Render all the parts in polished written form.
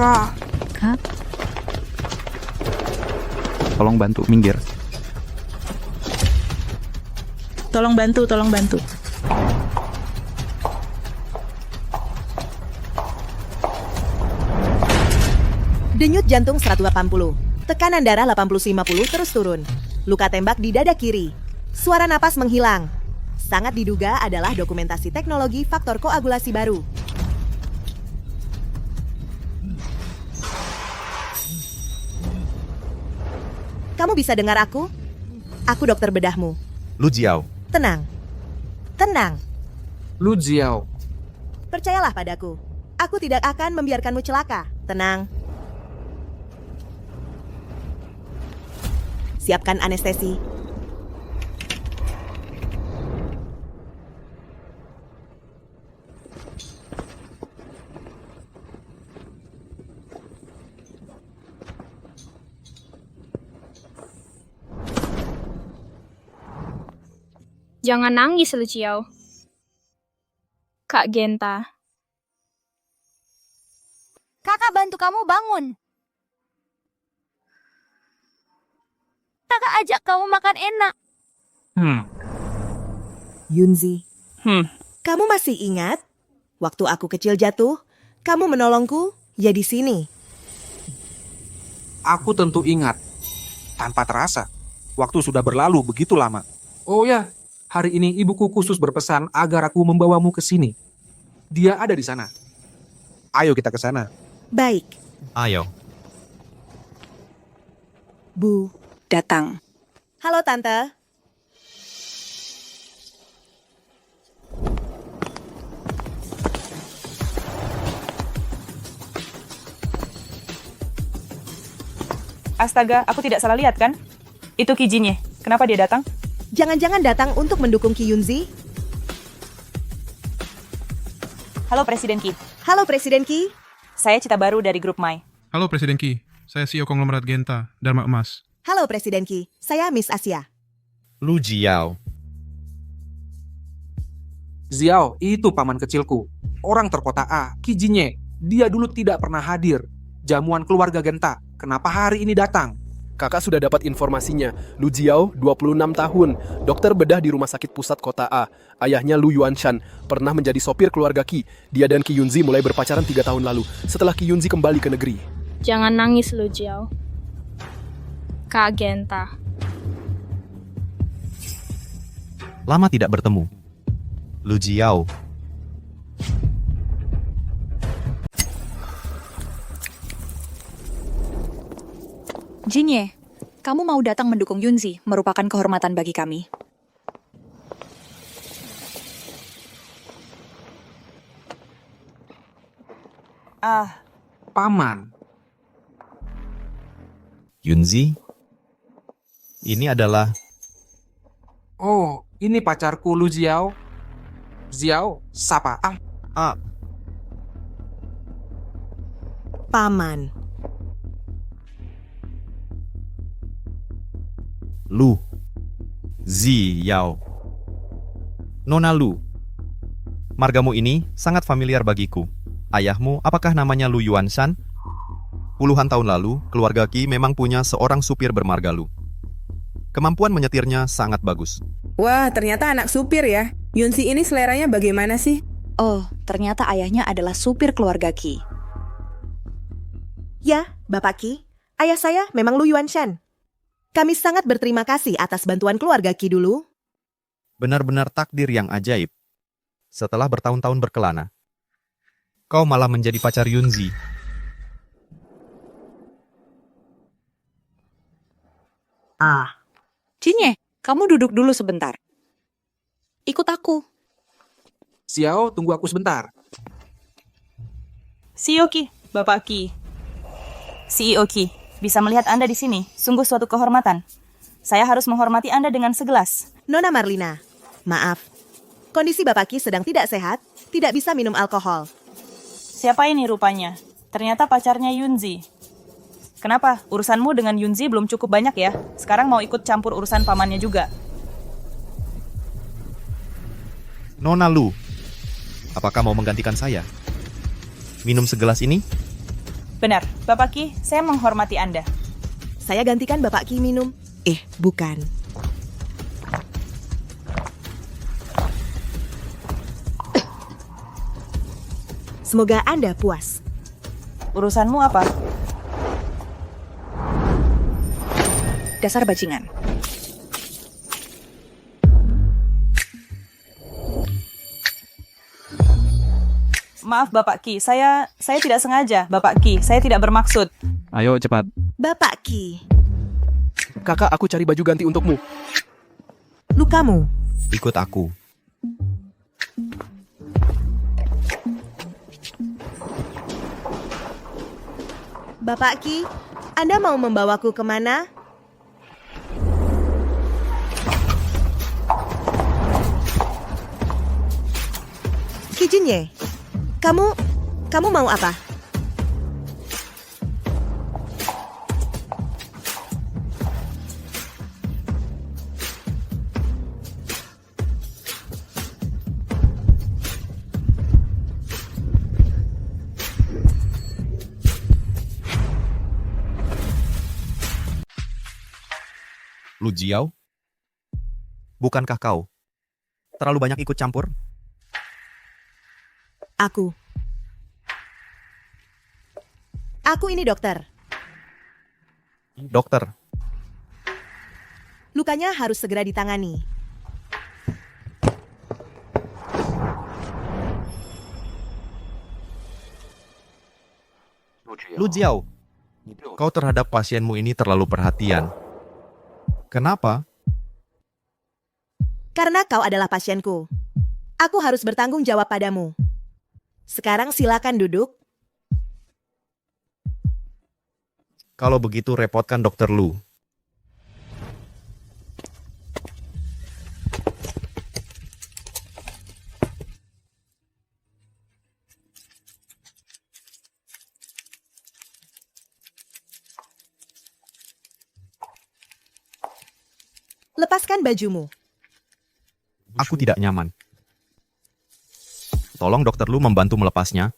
Kak. Kak? Tolong bantu, minggir. Tolong bantu. Denyut jantung 180, tekanan darah 80-50 terus turun. Luka tembak di dada kiri. Suara napas menghilang. Sangat diduga adalah dokumentasi teknologi faktor koagulasi baru. Kamu bisa dengar aku? Aku dokter bedahmu. Lu Jiao. Tenang. Tenang. Lu Jiao. Percayalah padaku. Aku tidak akan membiarkanmu celaka. Tenang. Siapkan anestesi. Jangan nangis, Lu Ciao. Kak Genta. Kakak bantu kamu bangun. Kakak ajak kamu makan enak. Yunzi, Hmm. kamu masih ingat? Waktu aku kecil jatuh, kamu menolongku, ya di sini. Aku tentu ingat. Tanpa terasa, waktu sudah berlalu begitu lama. Oh ya, hari ini ibuku khusus berpesan agar aku membawamu ke sini. Dia ada di sana. Ayo kita ke sana. Baik, Ayo. Bu. Datang. Halo, Tante. Astaga, aku tidak salah lihat kan? Itu Ki Jinye. Kenapa dia datang? Jangan-jangan datang untuk mendukung Ki Yunzi? Halo Presiden Ki. Halo, Presiden Ki. Saya Cita Baru dari grup Mai. Halo Presiden Ki, saya CEO konglomerat Genta, Dharma Emas. Halo, Presiden Ki. Saya Miss Asia. Lu Jiao. Ziao, itu paman kecilku. Orang terkota A, Ki Jinye. Dia dulu tidak pernah hadir. Jamuan keluarga Genta. Kenapa hari ini datang? Kakak sudah dapat informasinya. Lu Jiao, 26 tahun, dokter bedah di Rumah Sakit Pusat Kota A. Ayahnya Lu Yuanshan, pernah menjadi sopir keluarga Ki. Dia dan Ki Yunzi mulai berpacaran 3 tahun lalu, setelah Ki Yunzi kembali ke negeri. Jangan nangis, Lu Jiao. Kak Genta. Lama tidak bertemu. Lu Jiao. Jinye, kamu mau datang mendukung Yunzi, merupakan kehormatan bagi kami. Paman. Yunzi. Ini adalah Oh, ini pacarku Lu Jiao. Ziao, sapa? Paman. Lu Ziyao. Nona Lu. Margamu ini sangat familiar bagiku. Ayahmu, apakah namanya Lu Yuanshan? Puluhan tahun lalu, keluarga Ki memang punya seorang supir bermarga Lu. Kemampuan menyetirnya sangat bagus. Wah, ternyata anak supir ya. Yunzi ini seleranya bagaimana sih? Oh, ternyata ayahnya adalah supir keluarga Ki. Ya, Bapak Ki. Ayah saya memang Lu Yuanshan. Kami sangat berterima kasih atas bantuan keluarga Ki dulu. Benar-benar takdir yang ajaib. Setelah bertahun-tahun berkelana, kau malah menjadi pacar Yunzi. Jinye, kamu duduk dulu sebentar. Ikut aku. Ziao, tunggu aku sebentar. CEO Ki, Bapak Ki. CEO Ki, bisa melihat Anda di sini. Sungguh suatu kehormatan. Saya harus menghormati Anda dengan segelas. Nona Marlina, maaf. Kondisi Bapak Ki sedang tidak sehat, tidak bisa minum alkohol. Siapa ini rupanya? Ternyata pacarnya Yunzi. Kenapa? Urusanmu dengan Yunzi belum cukup banyak ya? Sekarang mau ikut campur urusan pamannya juga. Nona Lu, apakah mau menggantikan saya? Minum segelas ini? Benar, Bapak Ki, saya menghormati Anda. Saya gantikan Bapak Ki minum. Bukan. Semoga Anda puas. Urusanmu apa? Dasar bajingan. Maaf Bapak Ki, saya tidak sengaja, Bapak Ki. Saya tidak bermaksud. Ayo cepat. Bapak Ki, Kakak, aku cari baju ganti untukmu. lukamu. Ikut aku. Bapak Ki, Anda mau membawaku kemana? Ki Junye, kamu mau apa? Lu Jiao? Bukankah kau terlalu banyak ikut campur? Aku ini dokter. Dokter, Lukanya harus segera ditangani. Lu Jiao, kau terhadap pasienmu ini terlalu perhatian. Kenapa? Karena kau adalah pasienku. Aku harus bertanggung jawab padamu. Sekarang silakan duduk. Kalau begitu repotkan Dokter Lu. Lepaskan bajumu. Aku tidak nyaman. Tolong Dokter Lu membantu melepasnya.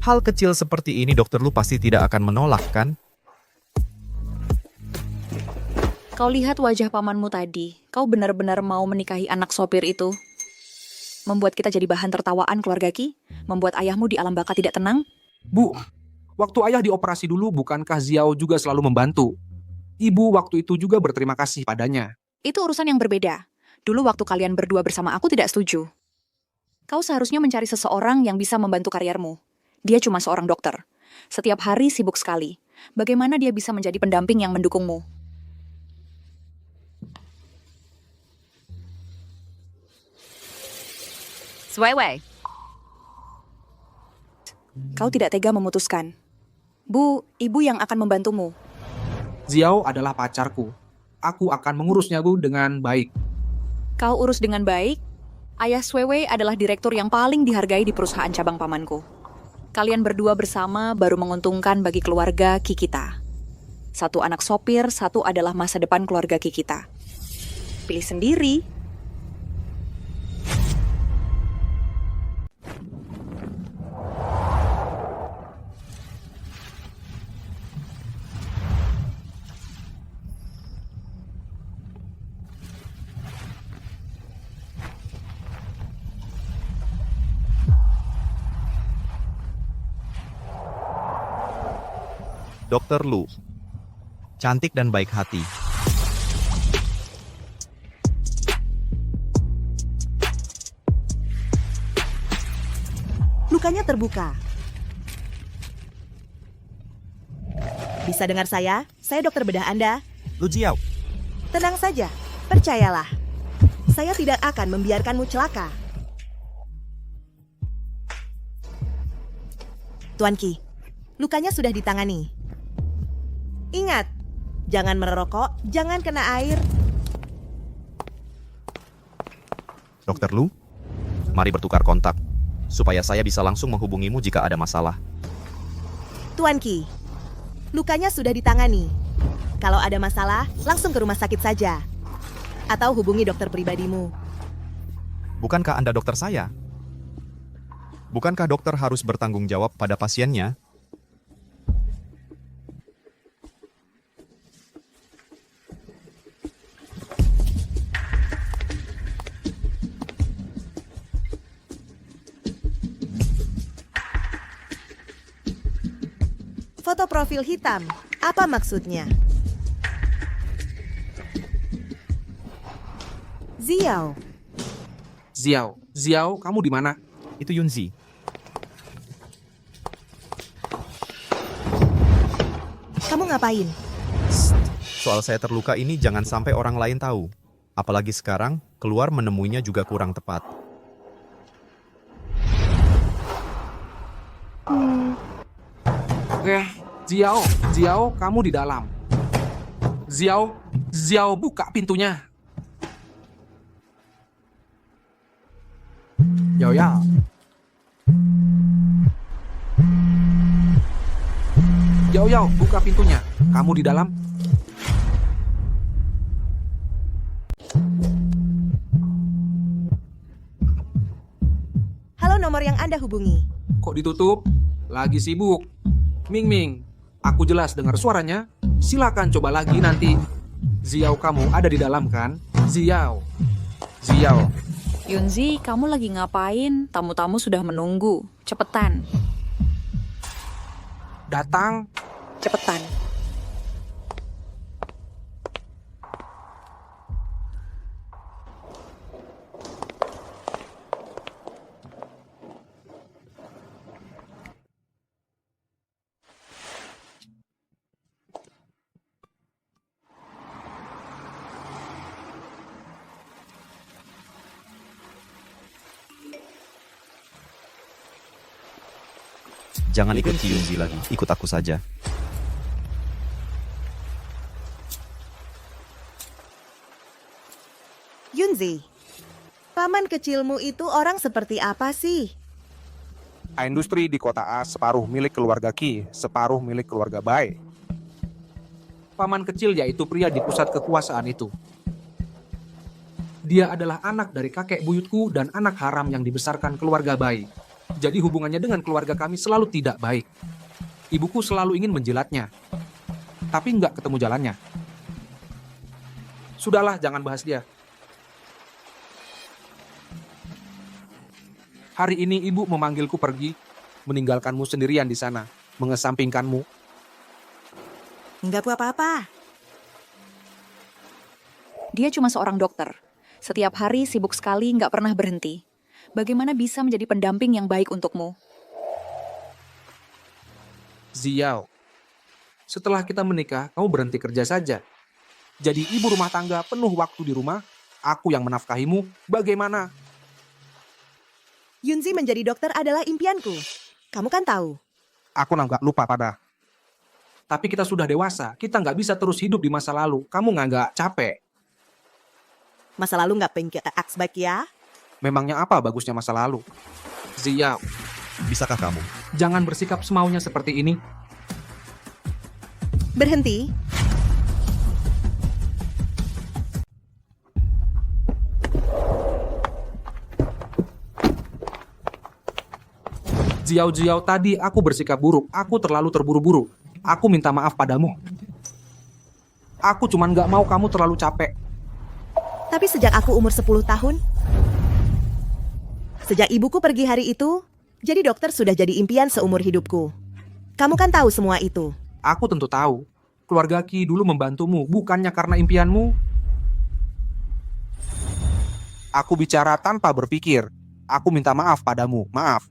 Hal kecil seperti ini Dokter Lu pasti tidak akan menolak, kan? Kau lihat wajah pamanmu tadi. Kau benar-benar mau menikahi anak sopir itu. Membuat kita jadi bahan tertawaan keluarga Ki. Membuat ayahmu di alam baka tidak tenang. Bu, waktu ayah dioperasi dulu bukankah Xiao juga selalu membantu? Ibu waktu itu juga berterima kasih padanya. Itu urusan yang berbeda. Dulu waktu kalian berdua bersama aku tidak setuju. Kau seharusnya mencari seseorang yang bisa membantu karirmu. Dia cuma seorang dokter. Setiap hari sibuk sekali. Bagaimana dia bisa menjadi pendamping yang mendukungmu? Sweiwei. Kau tidak tega memutuskan. Bu, ibu yang akan membantumu. Xiao adalah pacarku. Aku akan mengurusnya, Bu, dengan baik. Kau urus dengan baik. Ayah Sweiwei adalah direktur yang paling dihargai di perusahaan cabang pamanku. Kalian berdua bersama baru menguntungkan bagi keluarga Ki kita. Satu anak sopir, satu adalah masa depan keluarga Ki kita. Pilih sendiri. Dokter Lu, cantik dan baik hati. Lukanya terbuka. Bisa dengar saya? Saya dokter bedah Anda. Lu Jiao, Tenang saja, percayalah. Saya tidak akan membiarkanmu celaka. Tuan Ki, lukanya sudah ditangani. Ingat, jangan merokok, jangan kena air. Dokter Lu, mari bertukar kontak, supaya saya bisa langsung menghubungimu jika ada masalah. Tuan Ki, lukanya sudah ditangani. Kalau ada masalah, langsung ke rumah sakit saja. Atau hubungi dokter pribadimu. Bukankah Anda dokter saya? Bukankah dokter harus bertanggung jawab pada pasiennya? Foto profil hitam, apa maksudnya? Xiao, Xiao, kamu di mana? Itu Yunzi. kamu ngapain? Soal saya terluka ini jangan sampai orang lain tahu. Apalagi sekarang, keluar menemuinya juga kurang tepat. Xiao, kamu di dalam. Xiao, buka pintunya. Yao. Yao, buka pintunya. Kamu di dalam? Halo, nomor yang Anda hubungi. Kok ditutup? Lagi sibuk. Ming, aku jelas dengar suaranya. Silakan coba lagi nanti. Xiao, kamu ada di dalam kan? Xiao. Yunzi, kamu lagi ngapain? Tamu-tamu sudah menunggu. Cepetan. Datang. Cepetan. Jangan ikut Yunzi lagi, ikut aku saja. Yunzi, paman kecilmu itu orang seperti apa sih? Industri di kota A separuh milik keluarga Qi, separuh milik keluarga Bai. Paman kecil yaitu pria di pusat kekuasaan itu. Dia adalah anak dari kakek buyutku dan anak haram yang dibesarkan keluarga Bai. Jadi hubungannya dengan keluarga kami selalu tidak baik. Ibuku selalu ingin menjilatnya, tapi nggak ketemu jalannya. Sudahlah, jangan bahas dia. Hari ini ibu memanggilku pergi, meninggalkanmu sendirian di sana, mengesampingkanmu. Enggak apa-apa. Dia cuma seorang dokter. Setiap hari sibuk sekali, nggak pernah berhenti. Bagaimana bisa menjadi pendamping yang baik untukmu? Xiao, setelah kita menikah, kamu berhenti kerja saja. Jadi ibu rumah tangga penuh waktu di rumah, aku yang menafkahimu, bagaimana? Yunzi menjadi dokter adalah impianku. Kamu kan tahu. Aku nggak lupa pada. Tapi kita sudah dewasa, kita nggak bisa terus hidup di masa lalu. Kamu nggak capek? Masa lalu nggak pengen baik ya? Memangnya apa bagusnya masa lalu? Xiao, Bisakah kamu? jangan bersikap semaunya seperti ini. Berhenti. Xiao, tadi aku bersikap buruk. Aku terlalu terburu-buru. Aku minta maaf padamu. Aku cuman nggak mau kamu terlalu capek. Tapi sejak aku umur 10 tahun, sejak ibuku pergi hari itu, jadi dokter sudah jadi impian seumur hidupku. Kamu kan tahu semua itu. Aku tentu tahu. Keluarga Qi dulu membantumu, bukannya karena impianmu. Aku bicara tanpa berpikir. Aku minta maaf padamu, maaf.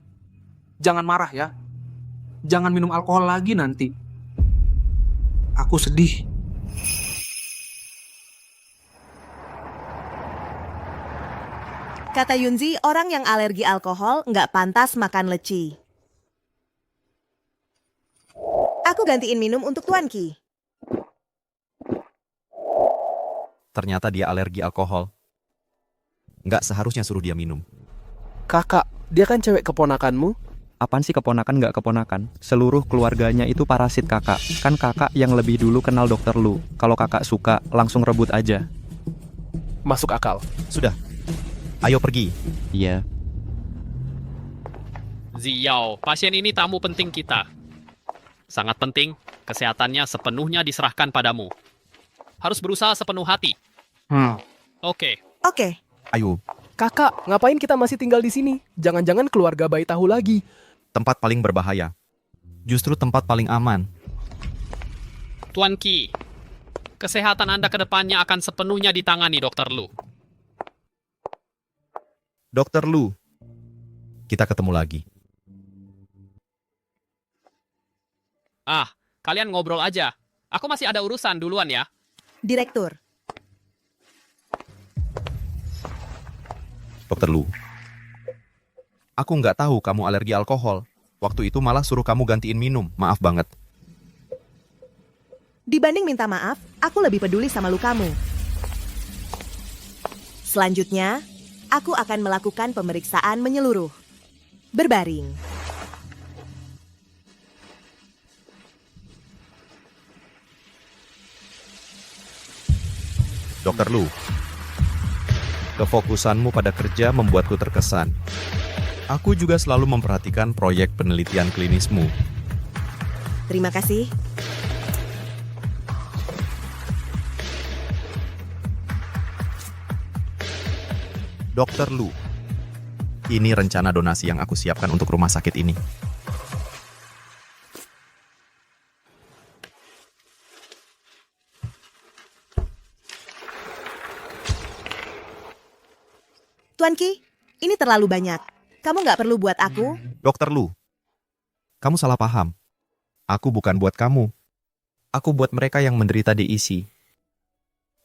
Jangan marah ya. Jangan minum alkohol lagi nanti. Aku sedih. Kata Yunzi, orang yang alergi alkohol nggak pantas makan leci. Aku gantiin minum untuk Tuan Qi. Ternyata dia alergi alkohol. Nggak seharusnya suruh dia minum. Kakak, dia kan cewek keponakanmu? Apaan sih keponakan nggak keponakan? Seluruh keluarganya itu parasit kakak. Kan kakak yang lebih dulu kenal dokter lu. Kalau kakak suka, langsung rebut aja. masuk akal. Sudah. Ayo pergi. Iya. Ziyao, pasien ini tamu penting kita. Sangat penting, kesehatannya sepenuhnya diserahkan padamu. Harus berusaha sepenuh hati. Oke. Oke. Ayo. Kakak, ngapain kita masih tinggal di sini? Jangan-jangan keluarga bayi tahu lagi. Tempat paling berbahaya. Justru tempat paling aman. Tuan Qi, kesehatan Anda ke depannya akan sepenuhnya ditangani Dr. Lu. Dr. Lu, kita ketemu lagi. Kalian ngobrol aja. Aku masih ada urusan duluan ya. Direktur. Dr. Lu, aku nggak tahu kamu alergi alkohol. Waktu itu malah suruh kamu gantiin minum. Maaf banget. Dibanding minta maaf, aku lebih peduli sama lukamu. Selanjutnya, aku akan melakukan pemeriksaan menyeluruh. Berbaring. Dr. Lu, kefokusanmu pada kerja membuatku terkesan. Aku juga selalu memperhatikan proyek penelitian klinismu. Terima kasih. Dr. Lu, ini rencana donasi yang aku siapkan untuk rumah sakit ini. Tuan Qi, ini terlalu banyak. Kamu nggak perlu buat aku. Dr. Lu, kamu salah paham. Aku bukan buat kamu. Aku buat mereka yang menderita DIC.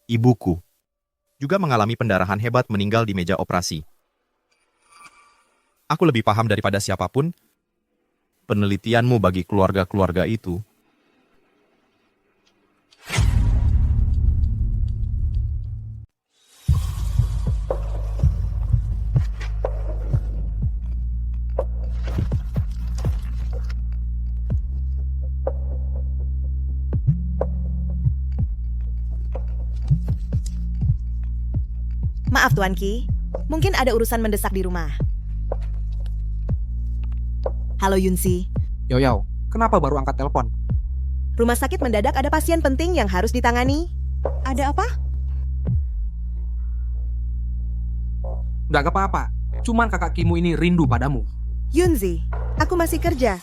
Ibuku juga mengalami pendarahan hebat meninggal di meja operasi. Aku lebih paham daripada siapapun penelitianmu bagi keluarga-keluarga itu. Maaf Tuan Qi, mungkin ada urusan mendesak di rumah. Halo Yunzi. Yo, kenapa baru angkat telepon? Rumah sakit mendadak ada pasien penting yang harus ditangani. Ada apa? Nggak apa-apa, cuman kakak Kimu ini rindu padamu. Yunzi, aku masih kerja.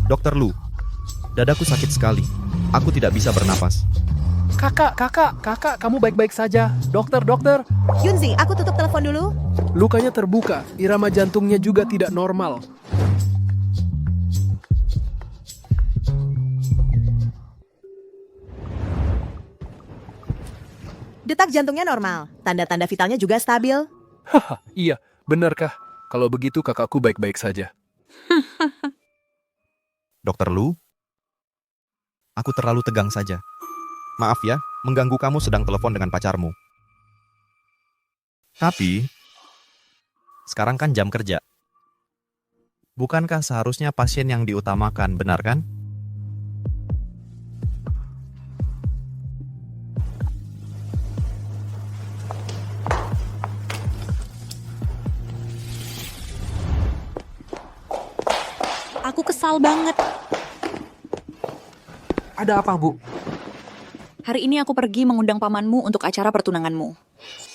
Dr. Lu, dadaku sakit sekali. Aku tidak bisa bernapas. Kakak, kamu baik-baik saja. Dokter. Yunzi, aku tutup telepon dulu. Lukanya terbuka, irama jantungnya juga tidak normal. Detak jantungnya normal, tanda-tanda vitalnya juga stabil. Haha, iya, benarkah? Kalau begitu kakakku baik-baik saja. Dr. Lu, aku terlalu tegang saja. Maaf ya, mengganggu kamu sedang telepon dengan pacarmu. Tapi, sekarang kan jam kerja. Bukankah seharusnya pasien yang diutamakan, benar kan? Aku kesal banget. Ada apa, Bu? Hari ini aku pergi mengundang pamanmu untuk acara pertunanganmu.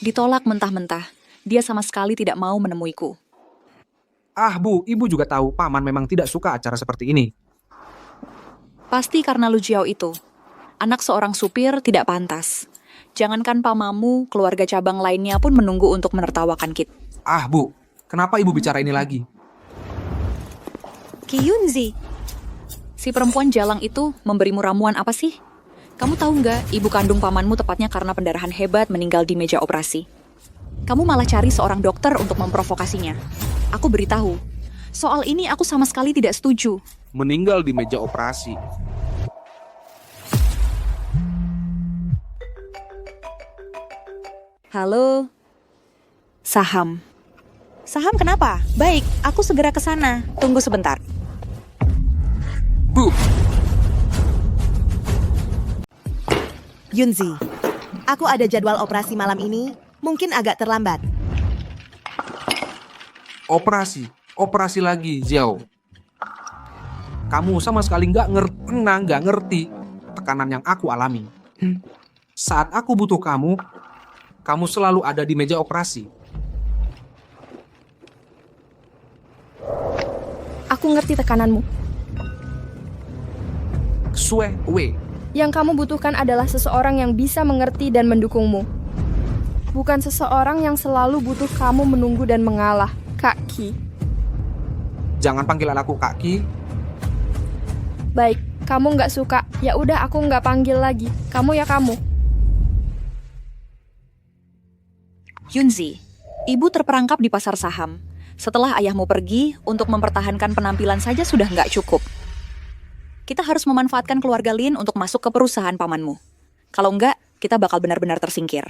Ditolak mentah-mentah. Dia sama sekali tidak mau menemuiku. Bu, ibu juga tahu paman memang tidak suka acara seperti ini. Pasti karena Lu Jiao itu. Anak seorang supir tidak pantas. Jangankan pamamu, keluarga cabang lainnya pun menunggu untuk menertawakan kita. Bu, kenapa ibu bicara ini lagi? Qi Yunzi, si perempuan jalang itu memberimu ramuan apa sih? Kamu tahu nggak, ibu kandung pamanmu tepatnya karena pendarahan hebat meninggal di meja operasi. Kamu malah cari seorang dokter untuk memprovokasinya. Aku beritahu, soal ini aku sama sekali tidak setuju. Meninggal di meja operasi. Halo? Saham. Saham kenapa? Baik, aku segera ke sana. Tunggu sebentar. Bu! Yunzi, aku ada jadwal operasi malam ini, mungkin agak terlambat. Operasi lagi, Xiao. Kamu sama sekali nggak ngerti tekanan yang aku alami. Saat aku butuh kamu selalu ada di meja operasi. Aku ngerti tekananmu. Sue Wei. Yang kamu butuhkan adalah seseorang yang bisa mengerti dan mendukungmu. Bukan seseorang yang selalu butuh kamu menunggu dan mengalah, Kak Ki. Jangan panggil aku Kak Ki. Baik, kamu nggak suka. Ya udah, aku nggak panggil lagi. Kamu ya kamu. Yunzi, ibu terperangkap di pasar saham. Setelah ayahmu pergi, untuk mempertahankan penampilan saja sudah nggak cukup. Kita harus memanfaatkan keluarga Lin untuk masuk ke perusahaan pamanmu. Kalau enggak, kita bakal benar-benar tersingkir.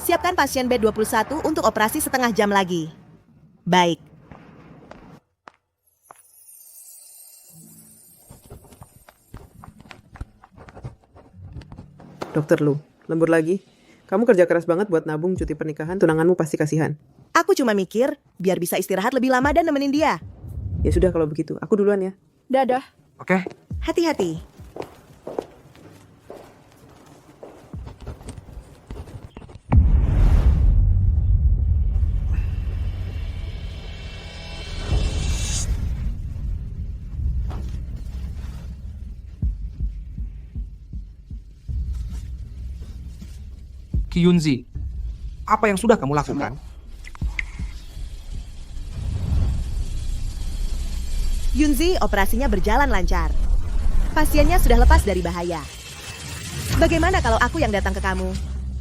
Siapkan pasien B21 untuk operasi setengah jam lagi. Baik. Dokter Lu, lembur lagi. Kamu kerja keras banget buat nabung cuti pernikahan, tunanganmu pasti kasihan. Aku cuma mikir, biar bisa istirahat lebih lama dan nemenin dia. Ya sudah kalau begitu, aku duluan ya. Dadah. Oke. Hati-hati. Ki Yunzi, apa yang sudah kamu lakukan? Yunzi, operasinya berjalan lancar. Pasiennya sudah lepas dari bahaya. Bagaimana kalau aku yang datang ke kamu?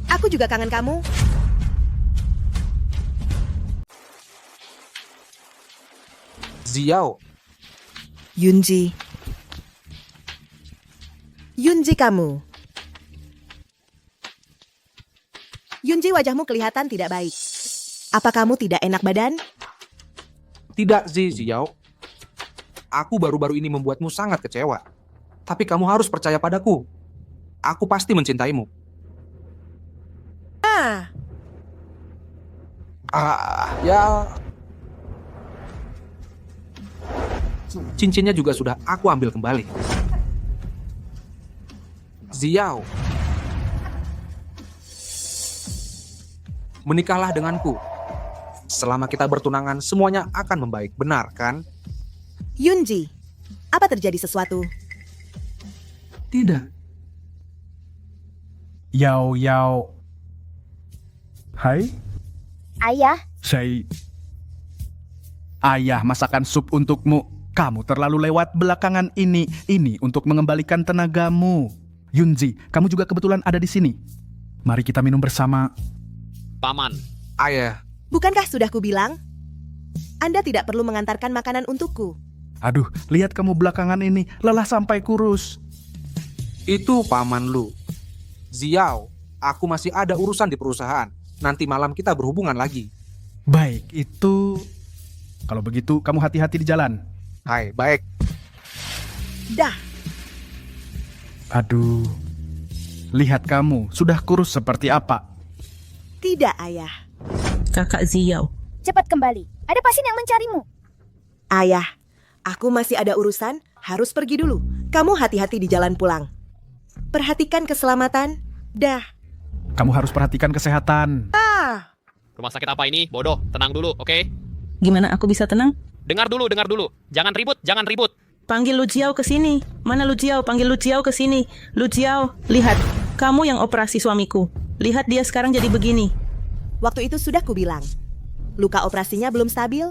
Aku juga kangen kamu. Xiao. Yunzi. Yunzi kamu. Yunzi, wajahmu kelihatan tidak baik. Apa kamu tidak enak badan? Tidak, Xiao. Aku baru-baru ini membuatmu sangat kecewa. Tapi kamu harus percaya padaku. Aku pasti mencintaimu. Ya. Cincinnya juga sudah aku ambil kembali. Xiao. Menikahlah denganku. Selama kita bertunangan, semuanya akan membaik, benar kan? Yunzi, apa terjadi sesuatu? Tidak. Yao. Hai, Ayah, Ayah masakan sup untukmu. Kamu terlalu lewat belakangan ini. Ini untuk mengembalikan tenagamu. Yunzi, kamu juga kebetulan ada di sini. Mari kita minum bersama. Paman. Ayah. Bukankah sudah kubilang? Anda tidak perlu mengantarkan makanan untukku. Aduh, lihat kamu belakangan ini, lelah sampai kurus. Itu Paman Lu. Xiao, aku masih ada urusan di perusahaan. Nanti malam kita berhubungan lagi. Baik, itu... Kalau begitu, kamu hati-hati di jalan. Hai, baik. Dah. Aduh, lihat kamu, sudah kurus seperti apa? Tidak, Ayah. Kakak Xiao. cepat kembali. Ada pasien yang mencarimu. Ayah, aku masih ada urusan, harus pergi dulu. Kamu hati-hati di jalan pulang. Perhatikan keselamatan. Dah. Kamu harus perhatikan kesehatan. Rumah sakit apa ini? Bodoh, tenang dulu, oke? Gimana aku bisa tenang? Dengar dulu. Jangan ribut. Panggil Lu Jiao ke sini. Mana Lu Jiao? Panggil Lu Jiao ke sini. Lu Jiao, lihat. Kamu yang operasi suamiku. Lihat dia sekarang jadi begini. Waktu itu sudah kubilang. Luka operasinya belum stabil.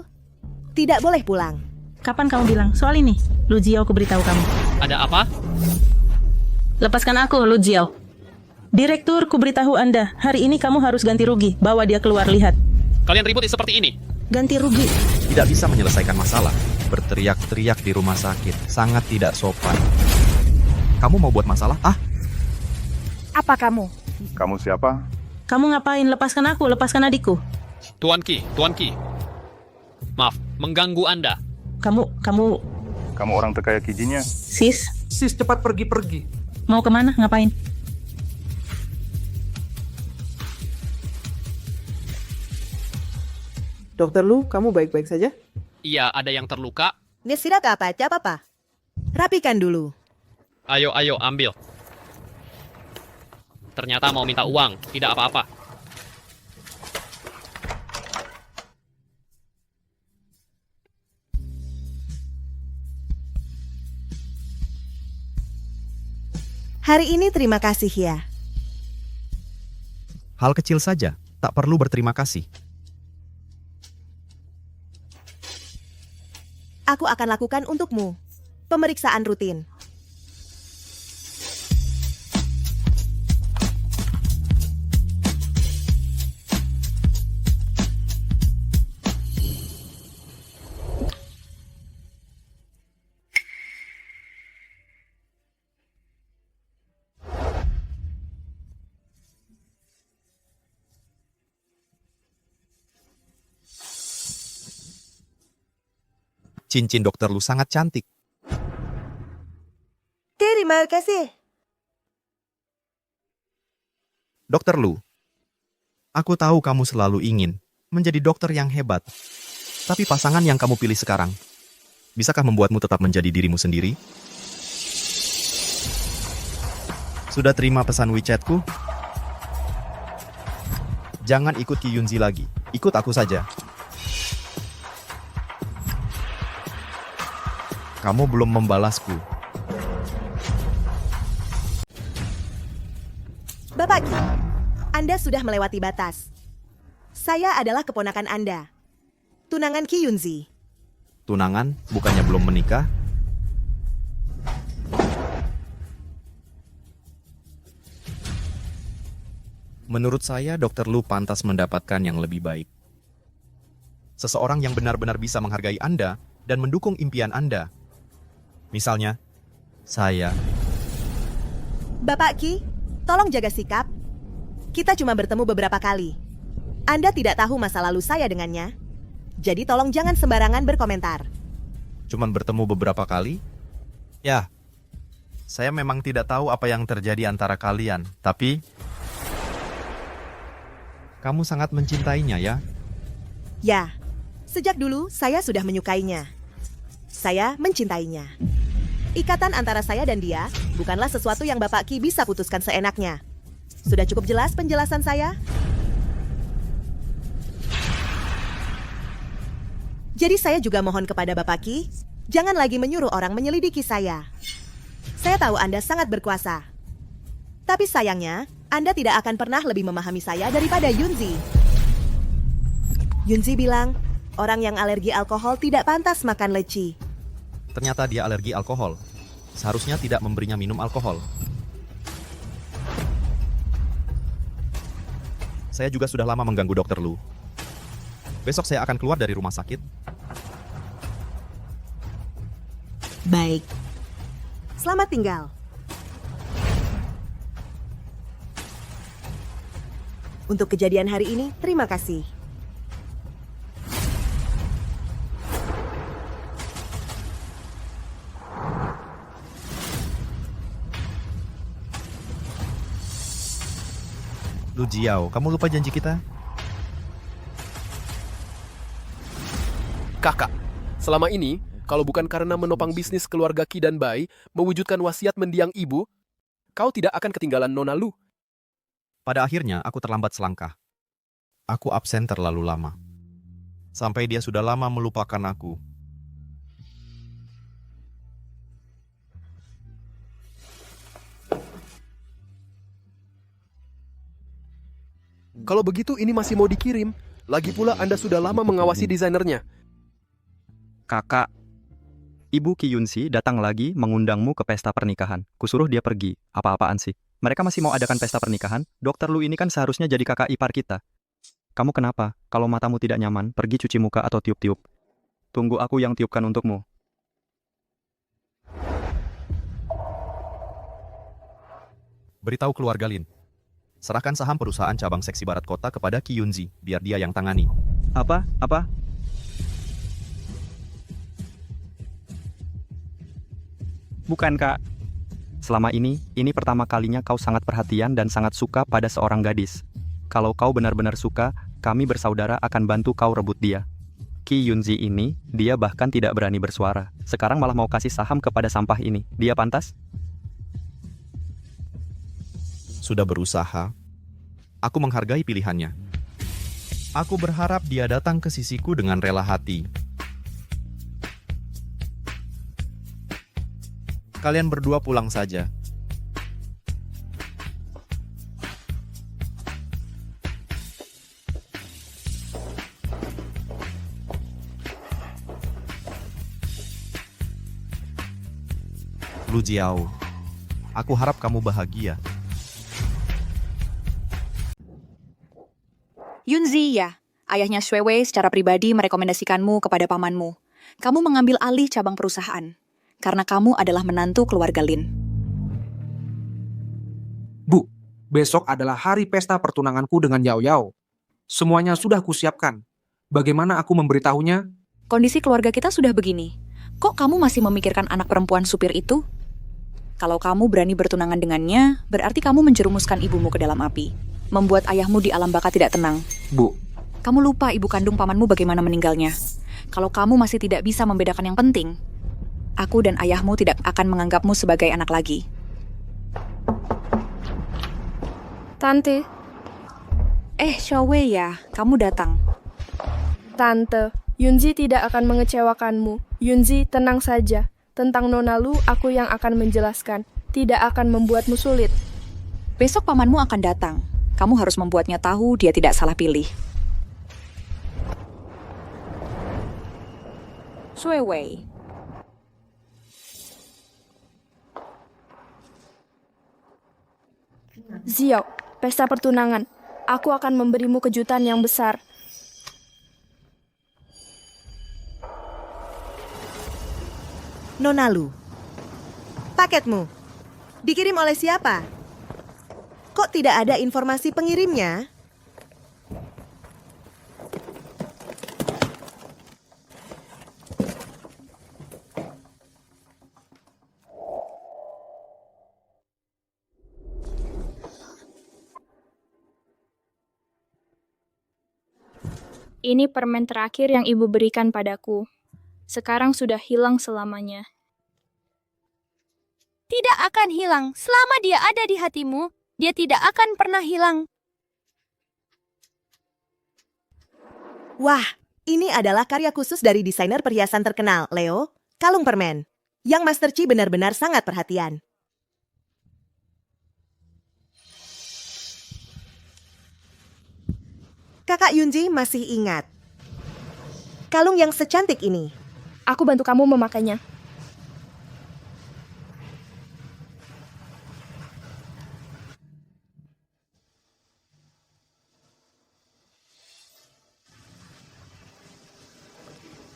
Tidak boleh pulang. Kapan kamu bilang soal ini? Lu Jiao, aku beritahu kamu. Ada apa? Lepaskan aku, Lu Jiao. Direktur, ku beritahu Anda, hari ini kamu harus ganti rugi. Bawa dia keluar, lihat. Kalian ribut seperti ini. Ganti rugi. Tidak bisa menyelesaikan masalah. Berteriak-teriak di rumah sakit. Sangat tidak sopan. Kamu mau buat masalah? Apa kamu? Kamu siapa? Kamu ngapain? Lepaskan aku, lepaskan adikku. Tuan Ki. Maaf, mengganggu Anda. Kamu orang terkaya kijinya. Sis, Sis, cepat pergi-pergi. mau kemana? Ngapain? Dokter Lu, kamu baik-baik saja? Iya, ada yang terluka. Nesira ke apa? Papa. Rapikan dulu. Ayo, ambil. Ternyata mau minta uang, tidak apa-apa. Hari ini terima kasih ya. Hal kecil saja, tak perlu berterima kasih. Aku akan lakukan untukmu. Pemeriksaan rutin. Cincin dokter Lu sangat cantik. Terima kasih. Dokter Lu, aku tahu kamu selalu ingin menjadi dokter yang hebat. Tapi pasangan yang kamu pilih sekarang, bisakah membuatmu tetap menjadi dirimu sendiri? Sudah terima pesan WeChat-ku? Jangan ikut Ki Yunzi lagi, ikut aku saja. Kamu belum membalasku. Bapak Ki, Anda sudah melewati batas. Saya adalah keponakan Anda. Tunangan Ki Yunzi. Tunangan, bukannya belum menikah? Menurut saya, Dokter Lu pantas mendapatkan yang lebih baik. Seseorang yang benar-benar bisa menghargai Anda dan mendukung impian Anda. Misalnya, saya. Bapak Ki, tolong jaga sikap. Kita cuma bertemu beberapa kali. Anda tidak tahu masa lalu saya dengannya. Jadi tolong jangan sembarangan berkomentar. Cuman bertemu beberapa kali? Ya, saya memang tidak tahu apa yang terjadi antara kalian, tapi kamu sangat mencintainya ya? Ya, sejak dulu saya sudah menyukainya. Saya mencintainya. Ikatan antara saya dan dia bukanlah sesuatu yang Bapak Ki bisa putuskan seenaknya. Sudah cukup jelas penjelasan saya? Jadi saya juga mohon kepada Bapak Ki, jangan lagi menyuruh orang menyelidiki saya. Saya tahu Anda sangat berkuasa. Tapi sayangnya, Anda tidak akan pernah lebih memahami saya daripada Yunzi. Yunzi bilang, orang yang alergi alkohol tidak pantas makan leci. Ternyata dia alergi alkohol. Seharusnya tidak memberinya minum alkohol. Saya juga sudah lama mengganggu Dokter Lu. Besok saya akan keluar dari rumah sakit. Baik. Selamat tinggal. Untuk kejadian hari ini, terima kasih. Lu Jiao, kamu lupa janji kita? Kakak, selama ini, kalau bukan karena menopang bisnis keluarga Ki dan Bai, mewujudkan wasiat mendiang ibu, kau tidak akan ketinggalan Nona Lu. Pada akhirnya, aku terlambat selangkah. Aku absen terlalu lama. Sampai dia sudah lama melupakan aku. Kalau begitu ini masih mau dikirim. Lagi pula Anda sudah lama mengawasi desainernya. Kakak, Ibu Ki Yunzi datang lagi mengundangmu ke pesta pernikahan. Kusuruh dia pergi. Apa-apaan sih? Mereka masih mau adakan pesta pernikahan? Dokter Lu ini kan seharusnya jadi kakak ipar kita. Kamu kenapa? Kalau matamu tidak nyaman, pergi cuci muka atau tiup-tiup. Tunggu aku yang tiupkan untukmu. Beritahu keluarga Lin. Serahkan saham perusahaan cabang seksi barat kota kepada Ki Yunzi, biar dia yang tangani. Apa? Bukan, Kak. Selama ini pertama kalinya kau sangat perhatian dan sangat suka pada seorang gadis. Kalau kau benar-benar suka, kami bersaudara akan bantu kau rebut dia. Ki Yunzi ini, dia bahkan tidak berani bersuara. Sekarang malah mau kasih saham kepada sampah ini. Dia pantas? Sudah berusaha. Aku menghargai pilihannya. Aku berharap dia datang ke sisiku dengan rela hati. Kalian berdua pulang saja. Lu Jiao, aku harap kamu bahagia. Yunzi, ya. Ayahnya Shue Wei secara pribadi merekomendasikanmu kepada pamanmu. Kamu mengambil alih cabang perusahaan. Karena kamu adalah menantu keluarga Lin. Bu, besok adalah hari pesta pertunanganku dengan Yao Yao. Semuanya sudah kusiapkan. Bagaimana aku memberitahunya? Kondisi keluarga kita sudah begini. Kok kamu masih memikirkan anak perempuan supir itu? Kalau kamu berani bertunangan dengannya, berarti kamu menjerumuskan ibumu ke dalam api. Membuat ayahmu di alam baka tidak tenang. Bu, kamu lupa ibu kandung pamanmu bagaimana meninggalnya. Kalau kamu masih tidak bisa membedakan yang penting, aku dan ayahmu tidak akan menganggapmu sebagai anak lagi. Tante. Shue Wei ya, kamu datang. Tante, Yunzi tidak akan mengecewakanmu. Yunzi, tenang saja. Tentang Nona Lu, aku yang akan menjelaskan. Tidak akan membuatmu sulit. Besok pamanmu akan datang. Kamu harus membuatnya tahu dia tidak salah pilih. Shue Wei. Xiao, pesta pertunangan. Aku akan memberimu kejutan yang besar. Nona Lu, paketmu dikirim oleh siapa? Kok tidak ada informasi pengirimnya? Ini permen terakhir yang ibu berikan padaku. Sekarang sudah hilang selamanya. Tidak akan hilang. Selama dia ada di hatimu, dia tidak akan pernah hilang. Wah, ini adalah karya khusus dari desainer perhiasan terkenal, Leo, kalung permen. Yang Master Chi benar-benar sangat perhatian. Kakak Yunji masih ingat kalung yang secantik ini. Aku bantu kamu memakainya.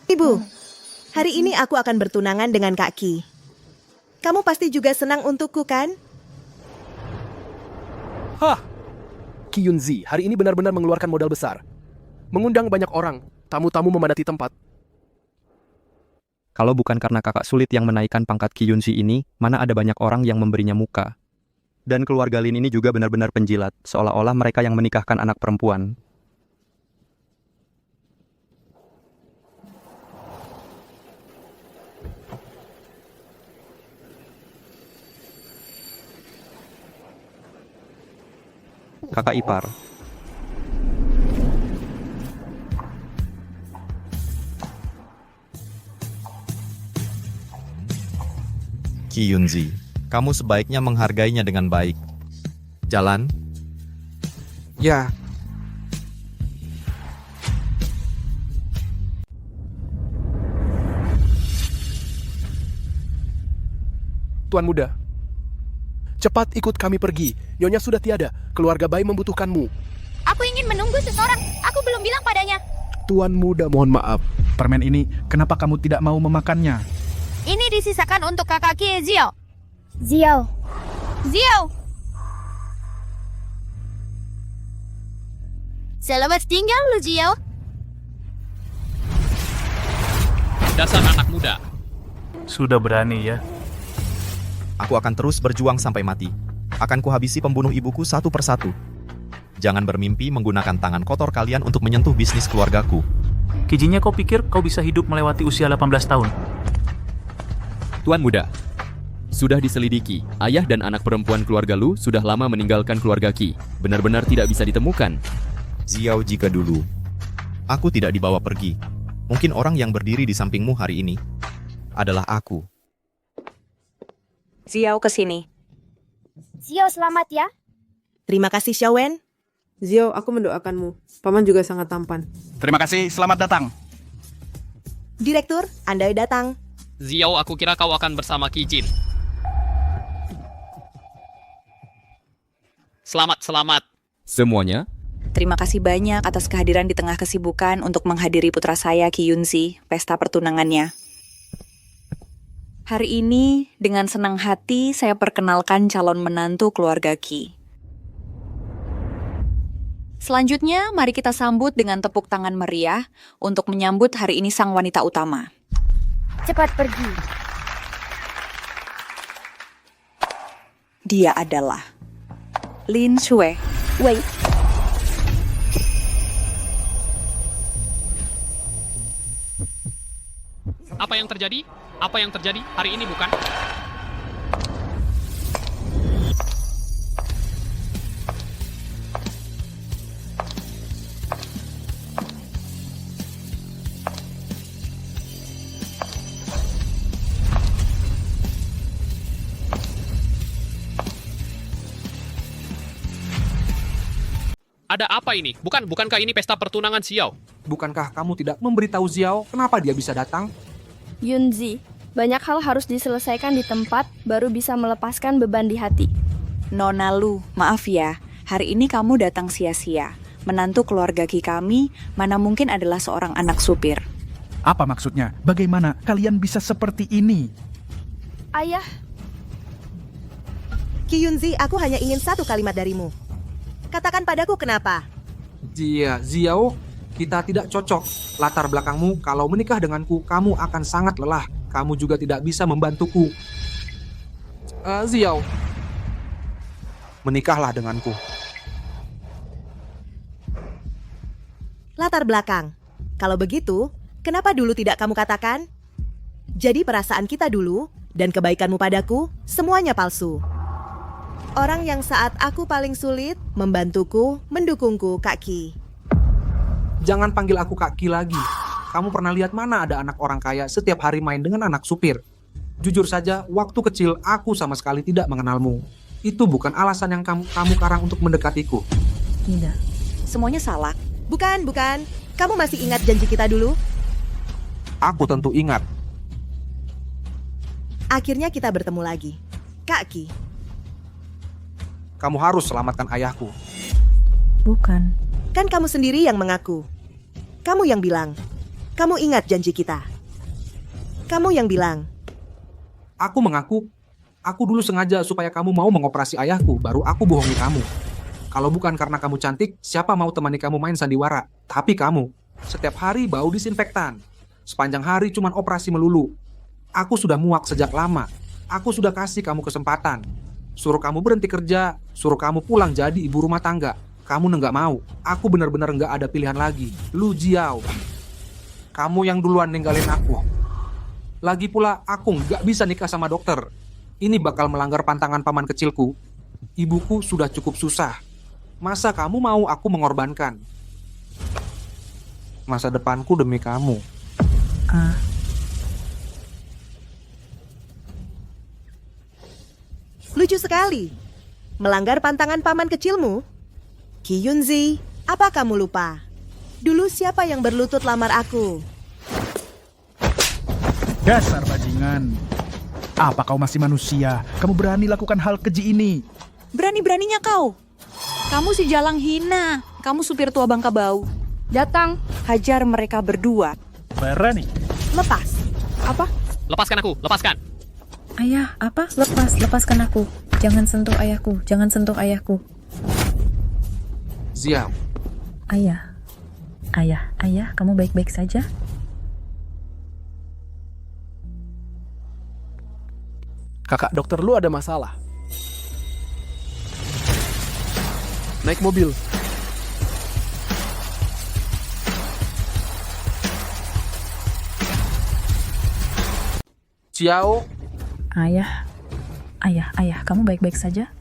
Ibu, hari ini aku akan bertunangan dengan Kak Ki. Kamu pasti juga senang untukku, kan? Hah! Ki Yunzi hari ini benar-benar mengeluarkan modal besar. Mengundang banyak orang, tamu-tamu memadati tempat. Kalau bukan karena kakak sulit yang menaikkan pangkat Ki Yunzi ini, mana ada banyak orang yang memberinya muka. Dan keluarga Lin ini juga benar-benar penjilat, seolah-olah mereka yang menikahkan anak perempuan. Kakak ipar. Ki Yunzi, kamu sebaiknya menghargainya dengan baik. Jalan? Ya. Tuan muda, cepat ikut kami pergi. Nyonya sudah tiada. Keluarga Bai membutuhkanmu. Aku ingin menunggu seseorang. Aku belum bilang padanya. Tuan muda, mohon maaf. Permen ini, kenapa kamu tidak mau memakannya? Ini disisakan untuk kakak Kie Xiao. Xiao. Xiao. Selamat tinggal, Lu Xiao. Dasar anak muda. Sudah berani ya. Aku akan terus berjuang sampai mati. Akan kuhabisi pembunuh ibuku satu persatu. Jangan bermimpi menggunakan tangan kotor kalian untuk menyentuh bisnis keluargaku. Kijinya kau pikir kau bisa hidup melewati usia 18 tahun? Tuan Muda, sudah diselidiki, ayah dan anak perempuan keluarga Lu sudah lama meninggalkan keluarga Qi. Benar-benar tidak bisa ditemukan. Xiao, jika dulu aku tidak dibawa pergi, mungkin orang yang berdiri di sampingmu hari ini adalah aku. Xiao ke sini. Xiao selamat ya. Terima kasih Xiaowen. Xiao, aku mendoakanmu. Paman juga sangat tampan. Terima kasih, selamat datang. Direktur, Anda datang. Xiao, aku kira kau akan bersama Kijin. Selamat. Semuanya? Terima kasih banyak atas kehadiran di tengah kesibukan untuk menghadiri putra saya Qi Yunzi, pesta pertunangannya. Hari ini, dengan senang hati saya perkenalkan calon menantu keluarga Qi. Selanjutnya, mari kita sambut dengan tepuk tangan meriah untuk menyambut hari ini sang wanita utama. Cepat pergi. Dia adalah Lin Shui. Wait. Apa yang terjadi? Apa yang terjadi hari ini bukan? Ada apa ini? Bukankah ini pesta pertunangan Xiao? Bukankah kamu tidak memberitahu Xiao kenapa dia bisa datang? Yunzi, banyak hal harus diselesaikan di tempat baru bisa melepaskan beban di hati. Nona Lu, maaf ya, hari ini kamu datang sia-sia. Menantu keluarga Qi kami, mana mungkin adalah seorang anak supir. Apa maksudnya? Bagaimana kalian bisa seperti ini? Ayah. Qi Yunzi, aku hanya ingin satu kalimat darimu. Katakan padaku kenapa? Xiao, kita tidak cocok. Latar belakangmu, kalau menikah denganku, kamu akan sangat lelah. Kamu juga tidak bisa membantuku. Xiao, menikahlah denganku. Latar belakang. Kalau begitu, kenapa dulu tidak kamu katakan? Jadi perasaan kita dulu dan kebaikanmu padaku, semuanya palsu. Orang yang saat aku paling sulit, membantuku, mendukungku, Kak Qi. Jangan panggil aku Kak Qi lagi. Kamu pernah lihat mana ada anak orang kaya setiap hari main dengan anak supir? Jujur saja, waktu kecil aku sama sekali tidak mengenalmu. Itu bukan alasan yang kamu karang untuk mendekatiku. Tidak. Semuanya salah. Bukan. Kamu masih ingat janji kita dulu? Aku tentu ingat. Akhirnya kita bertemu lagi. Kak Qi. Kamu harus selamatkan ayahku. Bukan. Kan kamu sendiri yang mengaku. Kamu yang bilang. Kamu ingat janji kita. Kamu yang bilang. Aku mengaku. Aku dulu sengaja supaya kamu mau mengoperasi ayahku, baru aku bohongi kamu. Kalau bukan karena kamu cantik, siapa mau temani kamu main sandiwara? Tapi kamu, setiap hari bau disinfektan. Sepanjang hari cuman operasi melulu. Aku sudah muak sejak lama. Aku sudah kasih kamu kesempatan. Suruh kamu berhenti kerja, suruh kamu pulang jadi ibu rumah tangga. Kamu nggak mau. Aku benar-benar nggak ada pilihan lagi. Lu Xiao, kamu yang duluan ninggalin aku. Lagi pula aku nggak bisa nikah sama dokter. Ini bakal melanggar pantangan paman kecilku. Ibuku sudah cukup susah. Masa kamu mau aku mengorbankan masa depanku demi kamu? Lucu sekali. Melanggar pantangan paman kecilmu? Qi Yunzi, apa kamu lupa? Dulu siapa yang berlutut lamar aku? Dasar bajingan. Apa kau masih manusia? Kamu berani lakukan hal keji ini? Berani-beraninya kau. Kamu si jalang hina. Kamu supir tua Bangka Bau. Datang. Hajar mereka berdua. Berani. Lepas. Apa? Lepaskan aku, lepaskan. Ayah, apa? Lepaskan aku. Jangan sentuh ayahku. Xiao. Ayah, kamu baik-baik saja? Kakak dokter Lu ada masalah. Naik mobil. Xiao, Ayah, kamu baik-baik saja?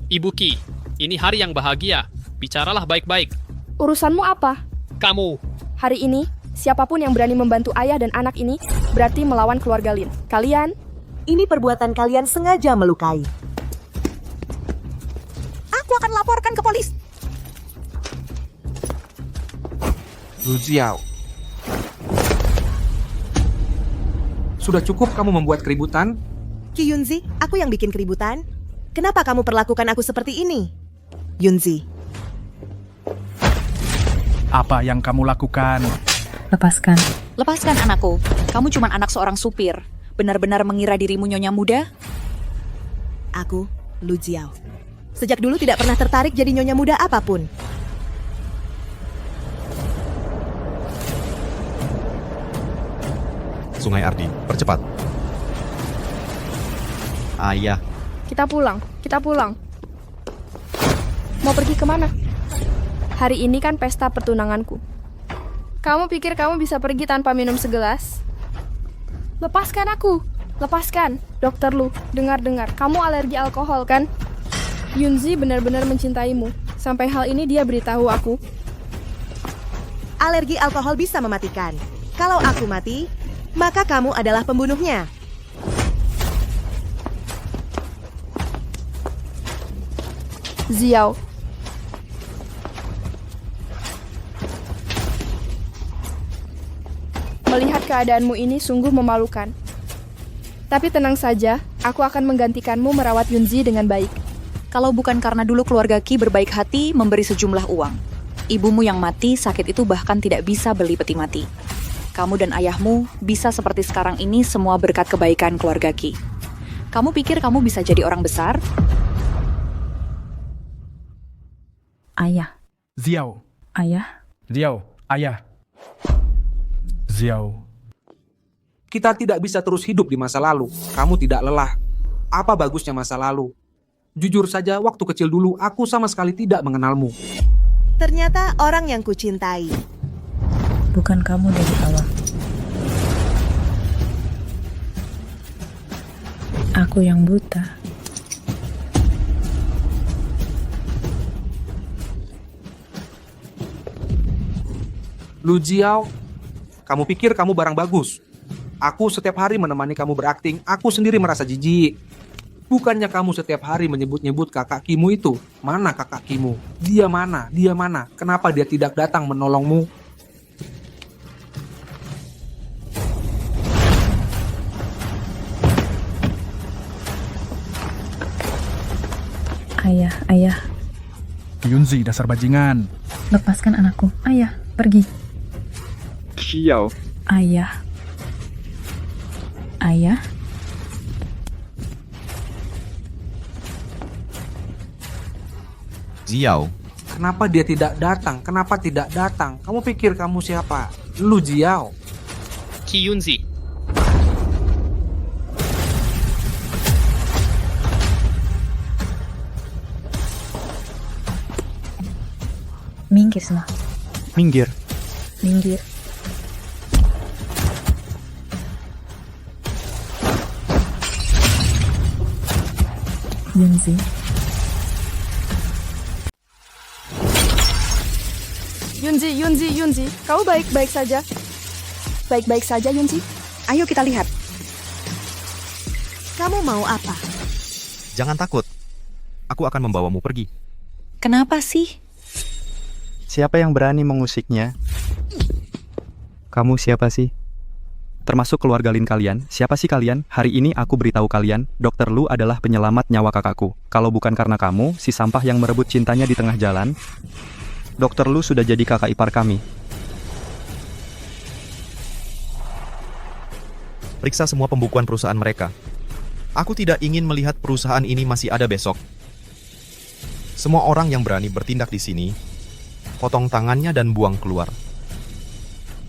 Ibu Qi, ini hari yang bahagia. Bicaralah baik-baik. Urusanmu apa? Kamu. Hari ini, siapapun yang berani membantu ayah dan anak ini berarti melawan keluarga Lin. Kalian? Ini perbuatan kalian sengaja melukai. Aku akan laporkan ke polisi. Lu Xiao. Sudah cukup kamu membuat keributan? Qi Yunzi, aku yang bikin keributan. Kenapa kamu perlakukan aku seperti ini? Yunzi. Apa yang kamu lakukan? Lepaskan. Lepaskan anakku. Kamu cuma anak seorang supir. Benar-benar mengira dirimu nyonya muda? Aku, Lu Jiao. Sejak dulu tidak pernah tertarik jadi nyonya muda apapun. Sungai Ardi, percepat. Ayah. Kita pulang. Mau pergi kemana? Hari ini kan pesta pertunanganku. Kamu pikir kamu bisa pergi tanpa minum segelas? Lepaskan aku. Lepaskan. Dokter Lu, dengar-dengar. Kamu alergi alkohol kan? Yunzi benar-benar mencintaimu. Sampai hal ini dia beritahu aku. Alergi alkohol bisa mematikan. Kalau aku mati, maka kamu adalah pembunuhnya. Xiao. Melihat keadaanmu ini sungguh memalukan. Tapi tenang saja, aku akan menggantikanmu merawat Yunzi dengan baik. Kalau bukan karena dulu keluarga Qi berbaik hati memberi sejumlah uang. Ibumu yang mati sakit itu bahkan tidak bisa beli peti mati. Kamu dan ayahmu bisa seperti sekarang ini semua berkat kebaikan keluarga Qi. Kamu pikir kamu bisa jadi orang besar? Ayah. Xiao. Ayah. Xiao. Ayah. Xiao. Kita tidak bisa terus hidup di masa lalu. Kamu tidak lelah. Apa bagusnya masa lalu? Jujur saja, waktu kecil dulu aku sama sekali tidak mengenalmu. Ternyata orang yang kucintai. Bukan kamu dari awal. Aku yang buta. Lu Jiao, kamu pikir kamu barang bagus? Aku setiap hari menemani kamu berakting, aku sendiri merasa jijik. Bukannya kamu setiap hari menyebut-nyebut kakak Kimu itu? Mana kakak Kimu? Dia mana? Dia mana? Kenapa dia tidak datang menolongmu? Ayah. Yunzi, dasar bajingan. Lepaskan anakku. Ayah, pergi. Xiao. Ayah. Xiao. Kenapa dia tidak datang? Kenapa tidak datang? Kamu pikir kamu siapa? Lu Jiao. Qi Yunzi. Minggir semua. Minggir. Yunzi. Yunzi, kau baik-baik saja? Baik-baik saja, Yunzi? Ayo kita lihat. Kamu mau apa? Jangan takut. Aku akan membawamu pergi. Kenapa sih? Siapa yang berani mengusiknya? Kamu siapa sih? Termasuk keluarga Lin kalian. Siapa sih kalian? Hari ini aku beritahu kalian, Dokter Lu adalah penyelamat nyawa kakakku. Kalau bukan karena kamu, si sampah yang merebut cintanya di tengah jalan, Dokter Lu sudah jadi kakak ipar kami. Periksa semua pembukuan perusahaan mereka. Aku tidak ingin melihat perusahaan ini masih ada besok. Semua orang yang berani bertindak di sini, potong tangannya dan buang keluar.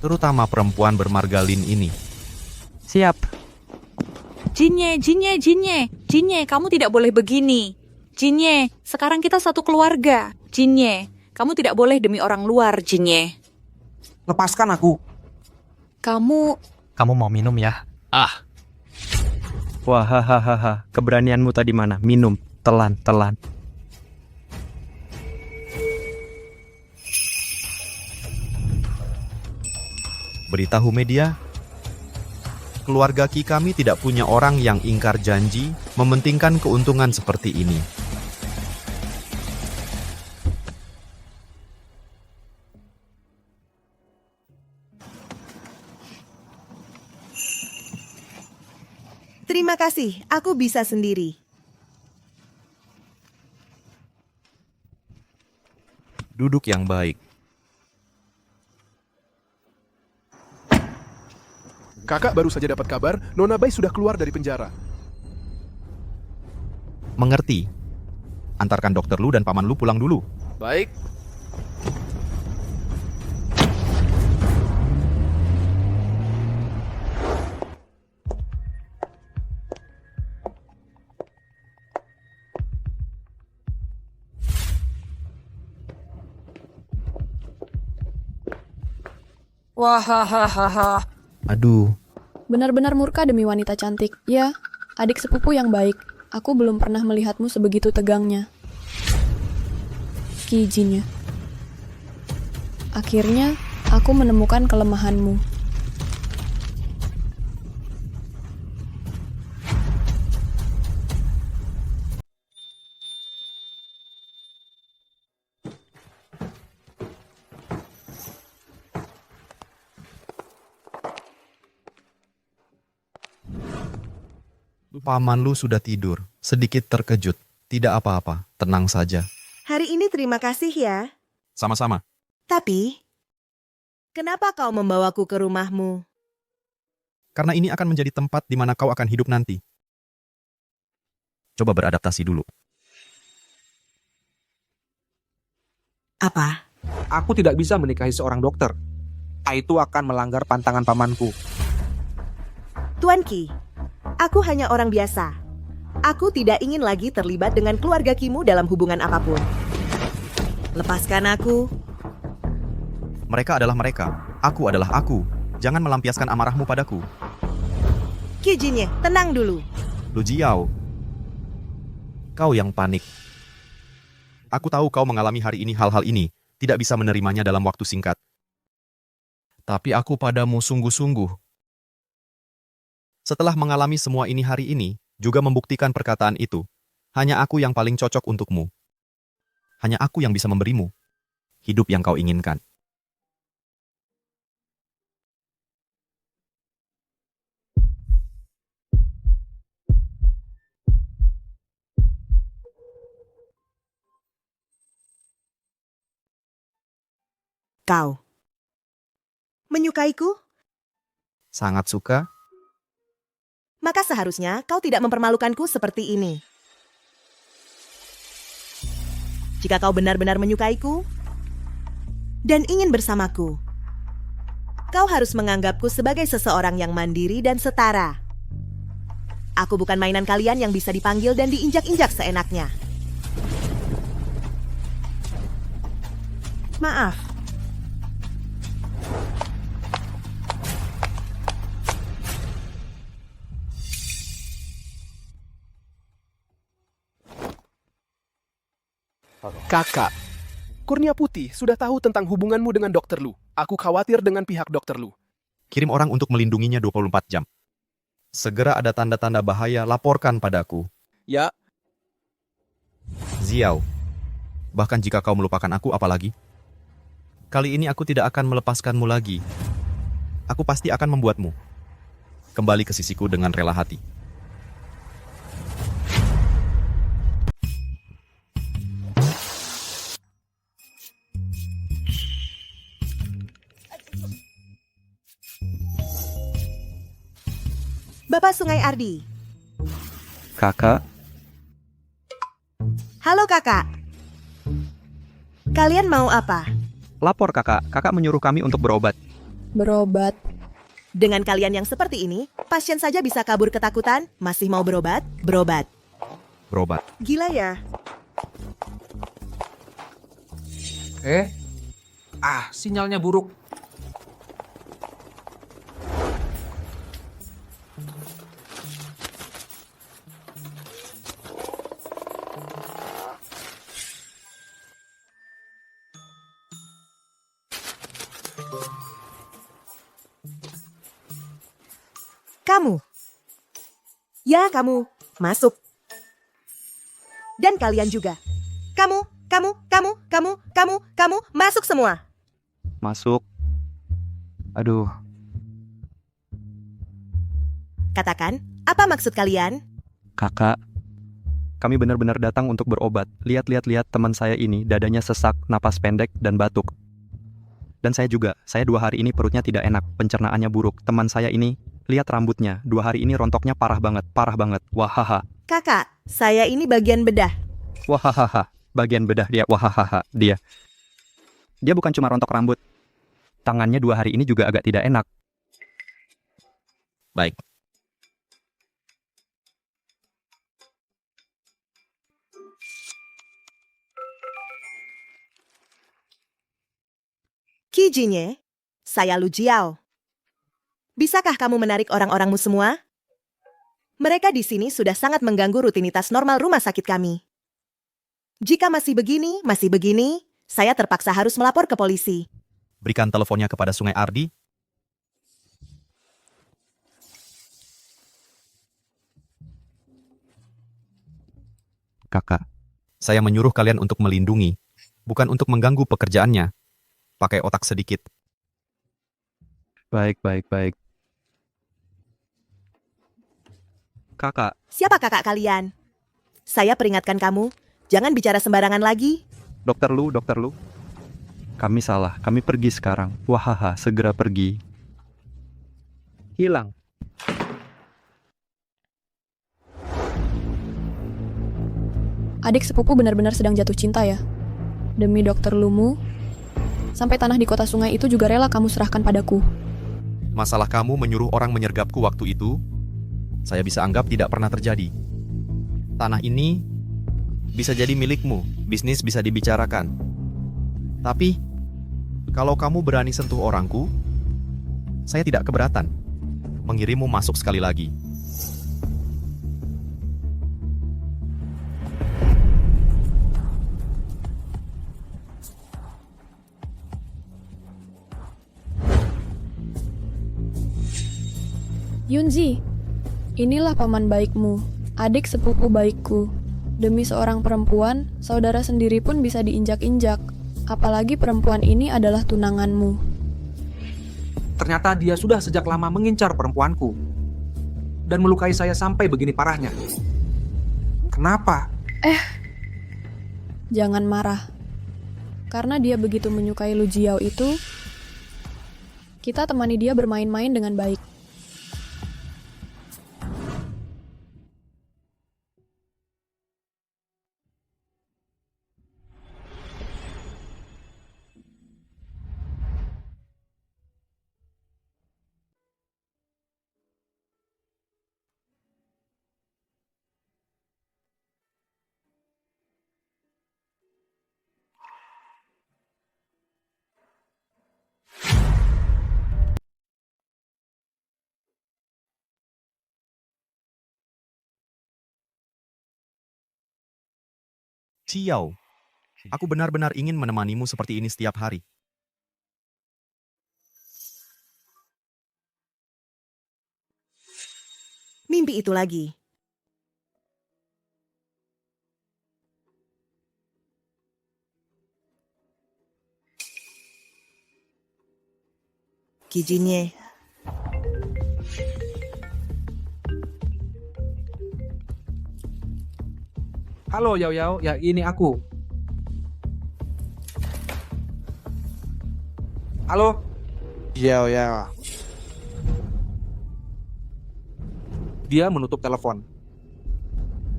Terutama perempuan bermarga Lin ini. Siap. Jinye, kamu tidak boleh begini. Jinye, sekarang kita satu keluarga. Jinye, kamu tidak boleh demi orang luar, Jinye. Lepaskan aku. Kamu mau minum ya? Ah, Wah, hahaha. Keberanianmu tadi mana? Minum. Telan. Beritahu media, keluarga Ki kami tidak punya orang yang ingkar janji, mementingkan keuntungan seperti ini. Terima kasih, aku bisa sendiri. Duduk yang baik. Kakak baru saja dapat kabar, Nona Bai sudah keluar dari penjara. Mengerti. Antarkan dokter Lu dan paman Lu pulang dulu. Baik. Wahahaha. Aduh, Benar-benar murka demi wanita cantik. Ya, adik sepupu yang baik. Aku belum pernah melihatmu sebegitu tegangnya. Ki Jinnya. Akhirnya, aku menemukan kelemahanmu. paman Lu sudah tidur. Sedikit terkejut. Tidak apa-apa, tenang saja. Hari ini terima kasih ya. Sama-sama. Tapi, kenapa kau membawaku ke rumahmu? Karena ini akan menjadi tempat di mana kau akan hidup nanti. Coba beradaptasi dulu. Apa? Aku tidak bisa menikahi seorang dokter. Itu akan melanggar pantangan pamanku. Tuan Ki, aku hanya orang biasa. Aku tidak ingin lagi terlibat dengan keluarga Kimu dalam hubungan apapun. Lepaskan aku. Mereka adalah mereka. Aku adalah aku. Jangan melampiaskan amarahmu padaku. Ki Jinye, tenang dulu. Lu Jiao. Kau yang panik. Aku tahu kau mengalami hari ini hal-hal ini. Tidak bisa menerimanya dalam waktu singkat. Tapi aku padamu sungguh-sungguh. Setelah mengalami semua ini hari ini, juga membuktikan perkataan itu. Hanya aku yang paling cocok untukmu. Hanya aku yang bisa memberimu hidup yang kau inginkan. Kau menyukaiku? Sangat suka. Maka seharusnya kau tidak mempermalukanku seperti ini. Jika kau benar-benar menyukaiku dan ingin bersamaku, kau harus menganggapku sebagai seseorang yang mandiri dan setara. Aku bukan mainan kalian yang bisa dipanggil dan diinjak-injak seenaknya. Maaf. Kakak, Kurnia Putih sudah tahu tentang hubunganmu dengan Dr. Lu. Aku khawatir dengan pihak Dr. Lu. Kirim orang untuk melindunginya 24 jam. Segera ada tanda-tanda bahaya, laporkan padaku. Ya. Xiao. Bahkan jika kau melupakan aku, apalagi? Kali ini aku tidak akan melepaskanmu lagi. Aku pasti akan membuatmu kembali ke sisiku dengan rela hati. Bapak Sungai Ardi. Kakak, Halo kakak. Kalian mau apa? lapor kakak. Kakak menyuruh kami untuk berobat. Berobat. Dengan kalian yang seperti ini, pasien saja bisa kabur ketakutan, masih mau berobat? Berobat. Berobat. Gila ya? Sinyalnya buruk. Kamu. Ya, kamu. Masuk. Dan kalian juga. Kamu, masuk semua. Masuk. Aduh. Katakan, apa maksud kalian? Kakak, kami benar-benar datang untuk berobat. Lihat teman saya ini, dadanya sesak, napas pendek, dan batuk. Dan saya 2 hari ini perutnya tidak enak, pencernaannya buruk. Teman saya ini, lihat rambutnya, 2 hari ini rontoknya parah banget. Wahaha. Kakak, saya ini bagian bedah. Wahaha. Bagian bedah dia, wahaha dia. Dia bukan cuma rontok rambut. Tangannya 2 hari ini juga agak tidak enak. Baik. Kijinye, saya Lu Jiao. Bisakah kamu menarik orang-orangmu semua? Mereka di sini sudah sangat mengganggu rutinitas normal rumah sakit kami. Jika masih begini, saya terpaksa harus melapor ke polisi. Berikan teleponnya kepada Sungai Ardi. Kakak, saya menyuruh kalian untuk melindungi, bukan untuk mengganggu pekerjaannya. Pakai otak sedikit. Baik. Kakak. Siapa kakak kalian? Saya peringatkan kamu, jangan bicara sembarangan lagi. Dokter Lu. Kami salah, kami pergi sekarang. Wahaha, segera pergi. Hilang. Adik sepupu benar-benar sedang jatuh cinta ya. Demi dokter Lumu, sampai tanah di kota sungai itu juga rela kamu serahkan padaku. Masalah kamu menyuruh orang menyergapku waktu itu, saya bisa anggap tidak pernah terjadi. Tanah ini bisa jadi milikmu, bisnis bisa dibicarakan. Tapi, kalau kamu berani sentuh orangku, saya tidak keberatan mengirimmu masuk sekali lagi. Yunzi, inilah paman baikmu, adik sepupu baikku. Demi seorang perempuan, saudara sendiri pun bisa diinjak-injak. Apalagi perempuan ini adalah tunanganmu. Ternyata dia sudah sejak lama mengincar perempuanku. Dan melukai saya sampai begini parahnya. Kenapa? Jangan marah. Karena dia begitu menyukai Lu Jiao itu, kita temani dia bermain-main dengan baik. Ciao, aku benar-benar ingin menemanimu seperti ini setiap hari. Mimpi itu lagi. Kijinye. Halo Yao, ya ini aku. Halo? Yao. Dia menutup telepon.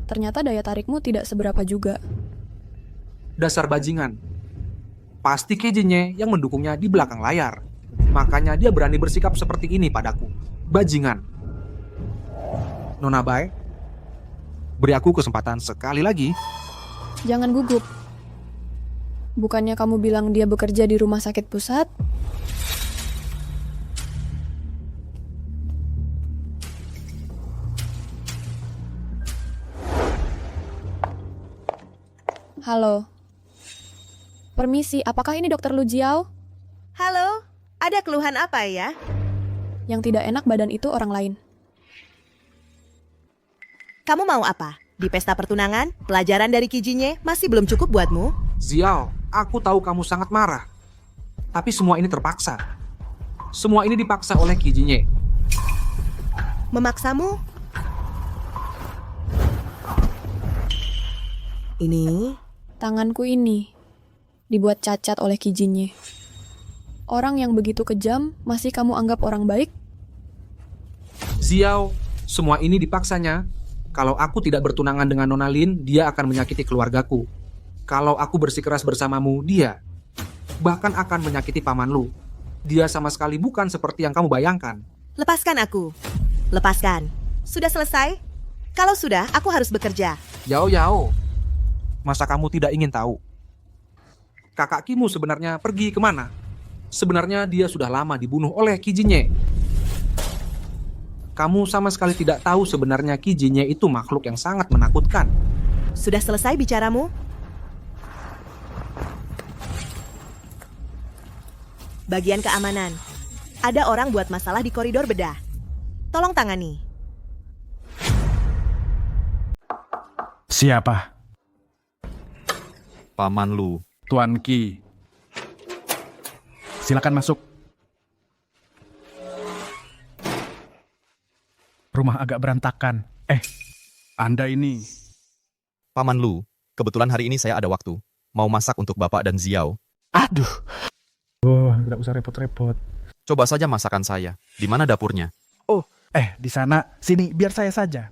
Ternyata daya tarikmu tidak seberapa juga. Dasar bajingan. Pasti Kijinye yang mendukungnya di belakang layar. Makanya dia berani bersikap seperti ini padaku. Bajingan. Nona Bai, beri aku kesempatan sekali lagi. Jangan gugup. Bukannya kamu bilang dia bekerja di rumah sakit pusat? Halo. Permisi, apakah ini Dokter Lu Jiao? Halo, ada keluhan apa ya? Yang tidak enak badan itu orang lain. Kamu mau apa? Di pesta pertunangan, pelajaran dari Kijinye masih belum cukup buatmu? Ziao, aku tahu kamu sangat marah. Tapi semua ini terpaksa. Semua ini dipaksa oleh Kijinye. Memaksamu? Ini? Tanganku ini dibuat cacat oleh Kijinye. Orang yang begitu kejam masih kamu anggap orang baik? Ziao, semua ini dipaksanya. Kalau aku tidak bertunangan dengan Nona Lin, dia akan menyakiti keluargaku. Kalau aku bersikeras bersamamu, dia bahkan akan menyakiti paman Lu. Dia sama sekali bukan seperti yang kamu bayangkan. Lepaskan aku. Lepaskan. Sudah selesai? Kalau sudah, aku harus bekerja. Yao, masa kamu tidak ingin tahu? Kakak Kimu sebenarnya pergi kemana? Sebenarnya dia sudah lama dibunuh oleh Kijinye. Kamu sama sekali tidak tahu sebenarnya Kijinye itu makhluk yang sangat menakutkan. Sudah selesai bicaramu? Bagian keamanan. Ada orang buat masalah di koridor bedah. Tolong tangani. Siapa? Paman Lu. Tuan Ki. Silakan masuk. Rumah agak berantakan. Anda ini. Paman Lu, kebetulan hari ini saya ada waktu. Mau masak untuk Bapak dan Ziao. Aduh. Oh, tidak usah repot-repot. Coba saja masakan saya. Di mana dapurnya? Oh, di sana. Sini, biar saya saja.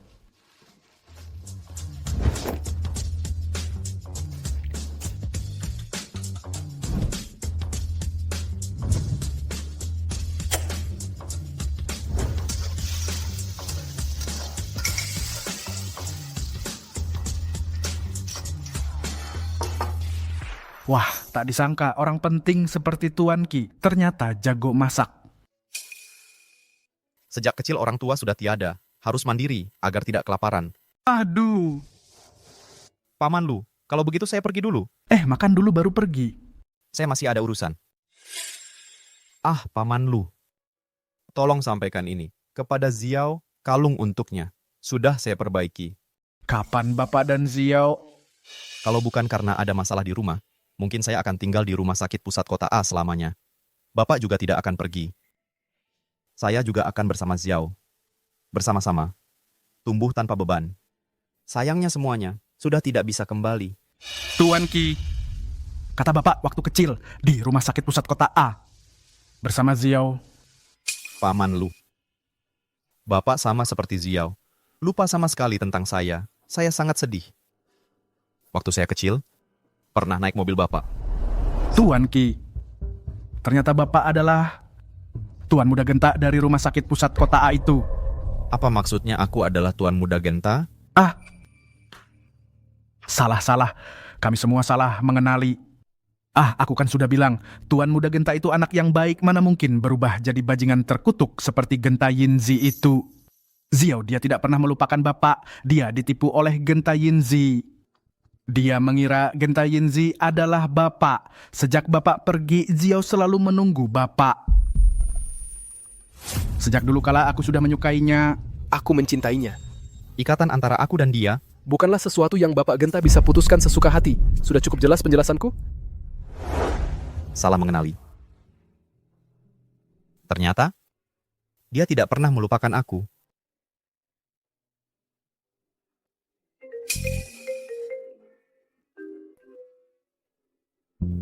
Wah, tak disangka orang penting seperti Tuan Ki ternyata jago masak. Sejak kecil orang tua sudah tiada. Harus mandiri agar tidak kelaparan. Aduh. Paman Lu, kalau begitu saya pergi dulu. Makan dulu baru pergi. Saya masih ada urusan. Paman Lu. Tolong sampaikan ini kepada Ziao, kalung untuknya. Sudah saya perbaiki. Kapan Bapak dan Ziao? Kalau bukan karena ada masalah di rumah, mungkin saya akan tinggal di rumah sakit pusat kota A selamanya. Bapak juga tidak akan pergi. Saya juga akan bersama Ziao. Bersama-sama. Tumbuh tanpa beban. Sayangnya semuanya sudah tidak bisa kembali. Tuan Ki. Kata Bapak waktu kecil di rumah sakit pusat kota A. Bersama Ziao. Paman Lu. Bapak sama seperti Ziao. Lupa sama sekali tentang saya. Saya sangat sedih. Waktu saya kecil, pernah naik mobil Bapak. Tuan Ki. Ternyata Bapak adalah Tuan Muda Genta dari rumah sakit pusat kota A itu. Apa maksudnya aku adalah Tuan Muda Genta? Salah. Kami semua salah mengenali. Aku kan sudah bilang, Tuan Muda Genta itu anak yang baik, mana mungkin berubah jadi bajingan terkutuk seperti Genta Yinzi itu. Ziao, dia tidak pernah melupakan Bapak. Dia ditipu oleh Genta Yinzi. Dia mengira Genta Yinzi adalah Bapak. Sejak Bapak pergi, Ziao selalu menunggu Bapak. Sejak dulu kala aku sudah menyukainya. Aku mencintainya. Ikatan antara aku dan dia bukanlah sesuatu yang Bapak Genta bisa putuskan sesuka hati. Sudah cukup jelas penjelasanku? Salah mengenali. Ternyata, dia tidak pernah melupakan aku.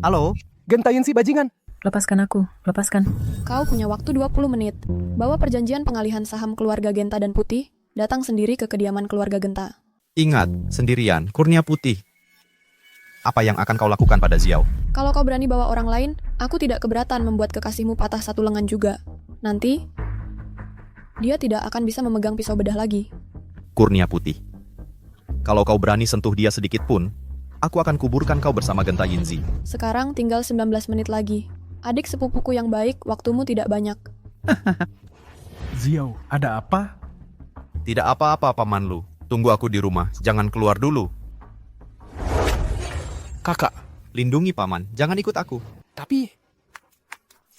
Halo? Genta Yinzi bajingan. Lepaskan aku, lepaskan. Kau punya waktu 20 menit. Bawa perjanjian pengalihan saham keluarga Genta dan Putih, datang sendiri ke kediaman keluarga Genta. Ingat, sendirian, Kurnia Putih. Apa yang akan kau lakukan pada Ziao? Kalau kau berani bawa orang lain, Aku tidak keberatan membuat kekasihmu patah satu lengan juga. Nanti, dia tidak akan bisa memegang pisau bedah lagi. Kurnia Putih. Kalau kau berani sentuh dia sedikit pun, aku akan kuburkan kau bersama Genta Yinzi. Sekarang tinggal 19 menit lagi. Adik sepupuku yang baik, waktumu tidak banyak. Xiao, ada apa? Tidak apa-apa, Paman Lu. Tunggu aku di rumah, jangan keluar dulu. Kakak. Lindungi Paman, jangan ikut aku. Tapi...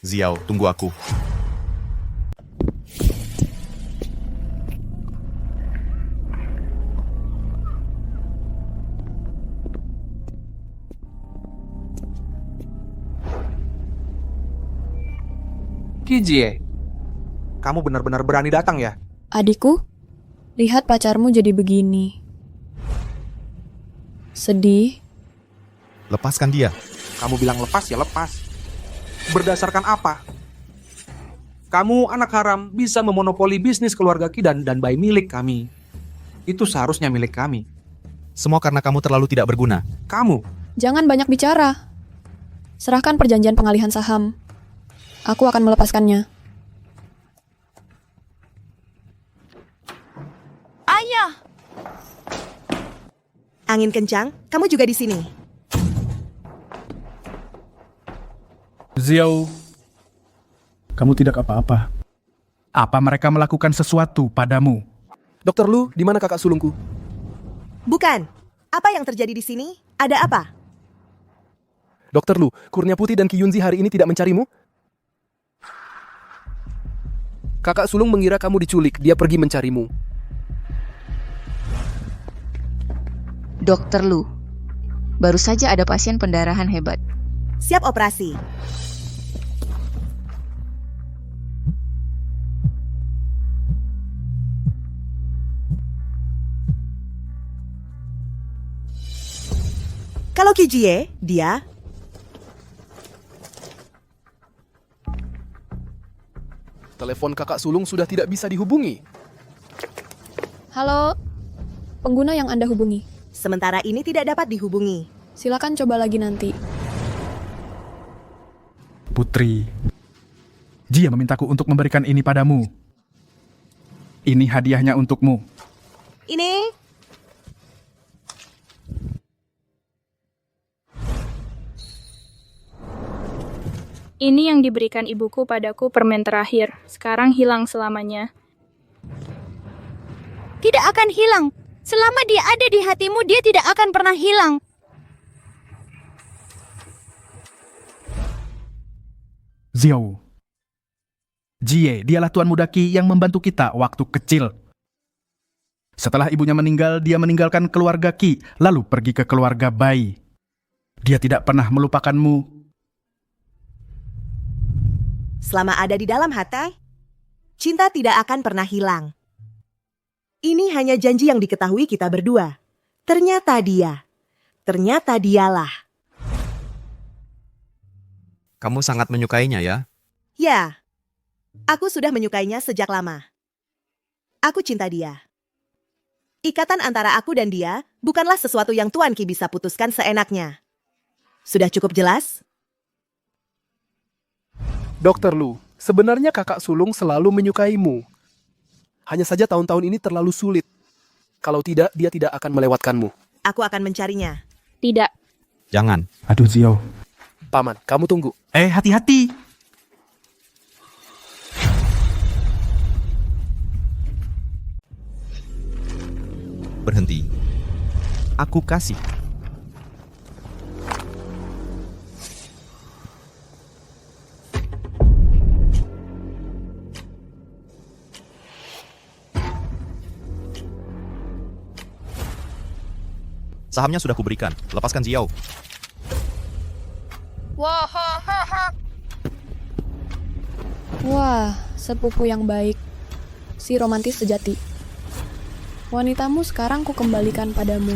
Xiao, tunggu aku. Kijie, kamu benar-benar berani datang ya? Adikku, lihat pacarmu jadi begini. Sedih. Lepaskan dia. Kamu bilang lepas ya lepas. Berdasarkan apa? Kamu anak haram bisa memonopoli bisnis keluarga Ki dan bayi milik kami. Itu seharusnya milik kami. Semua karena kamu terlalu tidak berguna. Kamu. Jangan banyak bicara. Serahkan perjanjian pengalihan saham. Aku akan melepaskannya. Ayah! Angin kencang, kamu juga di sini. Xiao, kamu tidak apa-apa. Apa mereka melakukan sesuatu padamu? Dokter Lu, di mana kakak sulungku? Bukan. Apa yang terjadi di sini? Ada apa? Dokter Lu, Kurnia Putih dan Ki Yunzi hari ini tidak mencarimu? Kakak sulung mengira kamu diculik, dia pergi mencarimu. Dokter Lu, baru saja ada pasien pendarahan hebat. Siap operasi. Kalau Kijie, dia... Telepon kakak sulung sudah tidak bisa dihubungi. Halo, pengguna yang Anda hubungi. Sementara ini tidak dapat dihubungi. Silakan coba lagi nanti. Putri, Jia memintaku untuk memberikan ini padamu. Ini hadiahnya untukmu. Ini... Ini yang diberikan ibuku padaku permen terakhir. Sekarang hilang selamanya. Tidak akan hilang. Selama dia ada di hatimu, dia tidak akan pernah hilang. Xiao. Jie, dialah tuan muda Qi yang membantu kita waktu kecil. Setelah ibunya meninggal, dia meninggalkan keluarga Qi, lalu pergi ke keluarga Bai. Dia tidak pernah melupakanmu. Selama ada di dalam hati, cinta tidak akan pernah hilang. Ini hanya janji yang diketahui kita berdua. Ternyata dialah. Kamu sangat menyukainya ya? Ya, aku sudah menyukainya sejak lama. Aku cinta dia. Ikatan antara aku dan dia bukanlah sesuatu yang Tuan Qi bisa putuskan seenaknya. Sudah cukup jelas? Dokter Lu, sebenarnya kakak sulung selalu menyukaimu. Hanya saja tahun-tahun ini terlalu sulit. Kalau tidak, dia tidak akan melewatkanmu. Aku akan mencarinya. Tidak. Jangan. Aduh, Xiao. Paman, kamu tunggu. Hati-hati. Berhenti. Aku kasih. Sahamnya sudah kuberikan. Lepaskan Xiao. Wah, sepupu yang baik. Si romantis sejati. Wanitamu sekarang ku kembalikan padamu.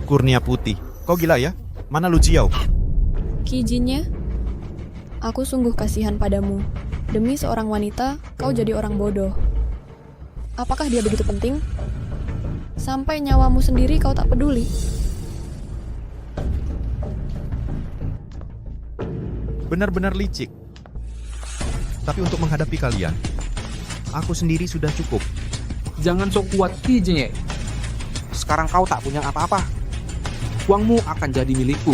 Kurnia Putih. Kau gila ya? Mana Lu Xiao? Kijinnya, aku sungguh kasihan padamu. Demi seorang wanita, kau jadi orang bodoh. Apakah dia begitu penting? Sampai nyawamu sendiri kau tak peduli. Benar-benar licik. Tapi untuk menghadapi kalian, aku sendiri sudah cukup. Jangan sok kuat, Ki Jinye. Sekarang kau tak punya apa-apa. Uangmu akan jadi milikku.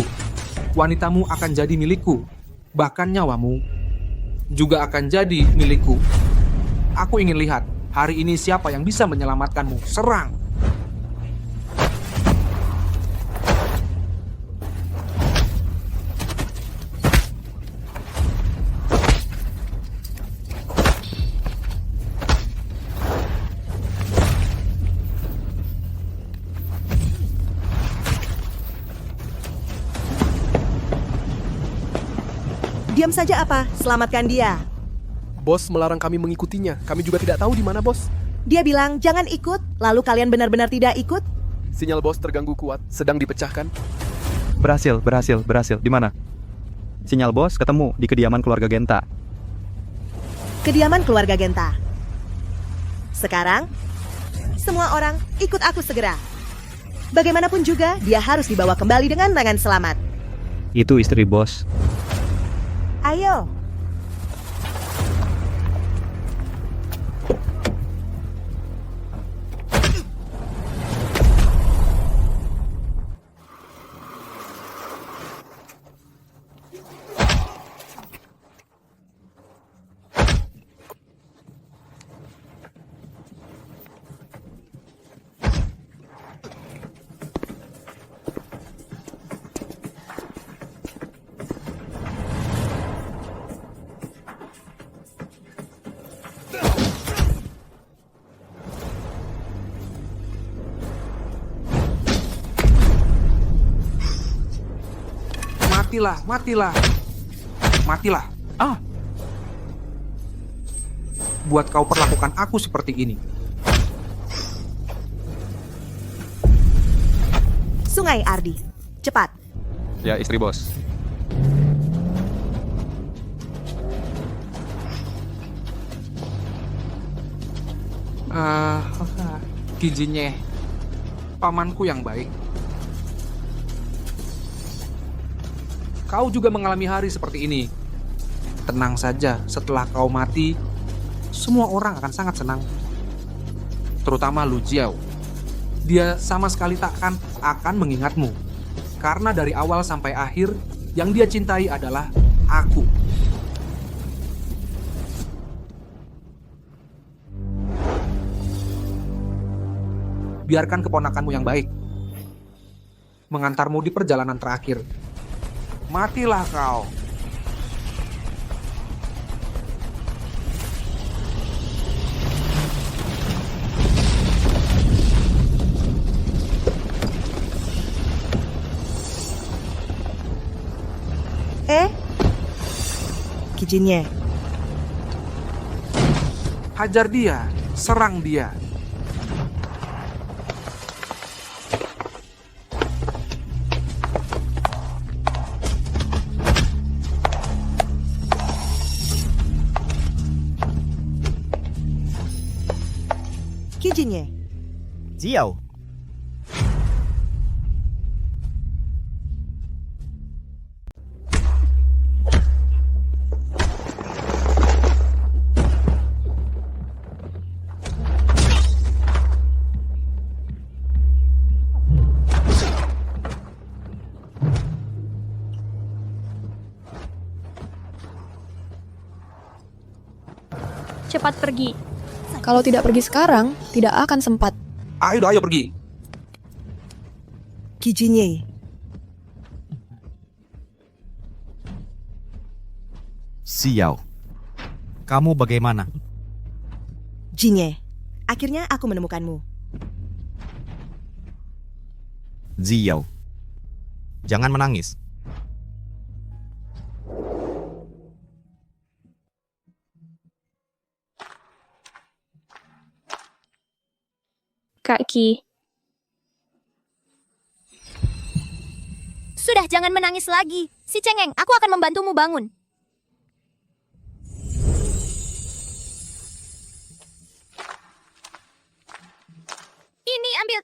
Wanitamu akan jadi milikku. Bahkan nyawamu juga akan jadi milikku. Aku ingin lihat hari ini siapa yang bisa menyelamatkanmu. Serang! Diam saja apa? Selamatkan dia. Bos melarang kami mengikutinya. Kami juga tidak tahu di mana bos. Dia bilang jangan ikut, lalu kalian benar-benar tidak ikut? Sinyal bos terganggu kuat, sedang dipecahkan. Berhasil. Di mana? Sinyal bos ketemu di kediaman keluarga Genta. Kediaman keluarga Genta. Sekarang, semua orang ikut aku segera. Bagaimanapun juga, dia harus dibawa kembali dengan tangan selamat. Itu istri bos. Ayo. Matilah. Buat kau perlakukan aku seperti ini. Sungai Ardi, cepat. Ya, istri bos. Ki Jinye, pamanku yang baik. Kau juga mengalami hari seperti ini. Tenang saja, setelah kau mati, semua orang akan sangat senang. Terutama Lu Jiao. Dia sama sekali takkan akan mengingatmu. Karena dari awal sampai akhir, yang dia cintai adalah aku. Biarkan keponakanmu yang baik mengantarmu di perjalanan terakhir. Matilah kau. Ki Jinye. Hajar dia, serang dia. Ki Jinye. Jiao. Cepat pergi. Kalau tidak pergi sekarang, tidak akan sempat. Ayo pergi. Ki Jinye. Xiao. Kamu bagaimana? Jinye, akhirnya aku menemukanmu. Ziao. Jangan menangis. Kak Ki. Sudah, jangan menangis lagi. Si Cengeng, aku akan membantumu bangun. Ini ambil.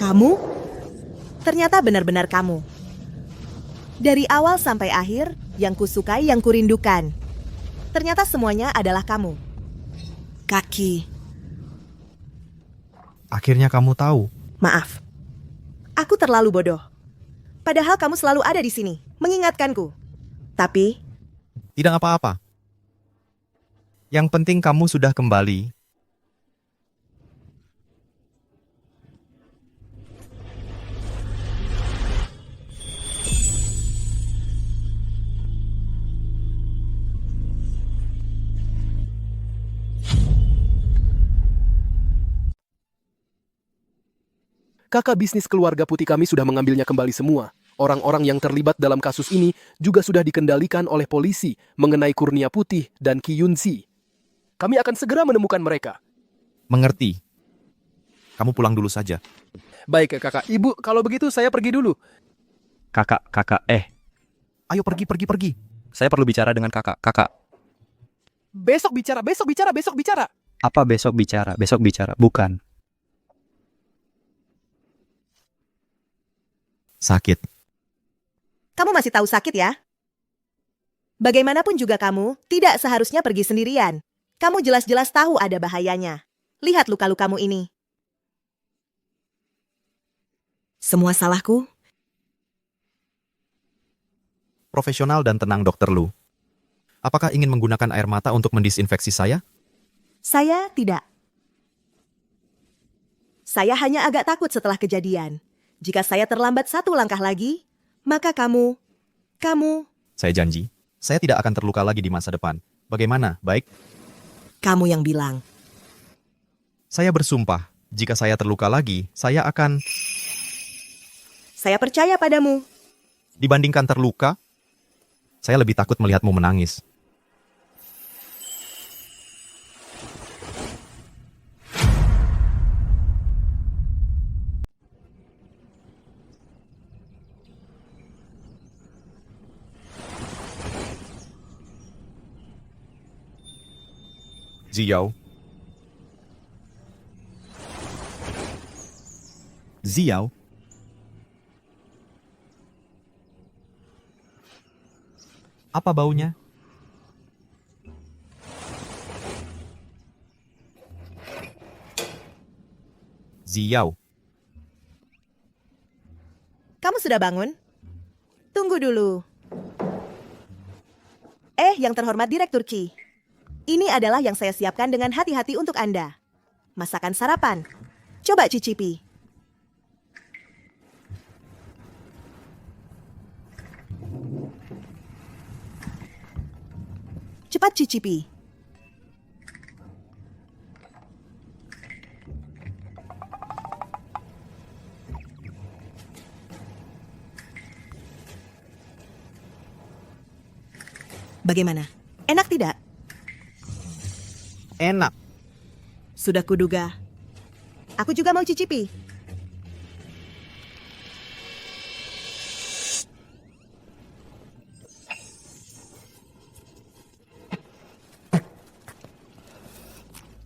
Kamu? Ternyata benar-benar kamu. Dari awal sampai akhir, yang kusukai, yang kurindukan. Ternyata semuanya adalah kamu. Kaki. Akhirnya kamu tahu. Maaf. Aku terlalu bodoh. Padahal kamu selalu ada di sini, mengingatkanku. Tapi, Tidak apa-apa. Yang penting kamu sudah kembali. Kakak bisnis keluarga putih kami sudah mengambilnya kembali semua. Orang-orang yang terlibat dalam kasus ini juga sudah dikendalikan oleh polisi mengenai Kurnia Putih dan Ki Yunzi. Kami akan segera menemukan mereka. Mengerti. Kamu pulang dulu saja. Baik, kakak. Ibu, kalau begitu saya pergi dulu. Kakak, Ayo pergi. saya perlu bicara dengan kakak. Kakak, Besok bicara. apa besok bicara? Besok bicara, bukan. Sakit. kamu masih tahu sakit ya? Bagaimanapun juga kamu tidak seharusnya pergi sendirian. Kamu jelas-jelas tahu ada bahayanya. Lihat luka-lukamu ini. Semua salahku? Profesional dan tenang, Dr. Lu. Apakah ingin menggunakan air mata untuk mendisinfeksi saya? Saya tidak. Saya hanya agak takut setelah kejadian. Jika saya terlambat satu langkah lagi, maka kamu... Saya janji, saya tidak akan terluka lagi di masa depan. Bagaimana? Baik? Kamu yang bilang. Saya bersumpah, jika saya terluka lagi, saya akan... Saya percaya padamu. Dibandingkan terluka, saya lebih takut melihatmu menangis. Ziao. Apa baunya? Ziao. Kamu sudah bangun? Tunggu dulu. Yang terhormat Direktur Ki. Ini adalah yang saya siapkan dengan hati-hati untuk Anda. Masakan sarapan. Coba cicipi. Cepat cicipi. Bagaimana? Enak tidak? Enak. Sudah kuduga. Aku juga mau cicipi.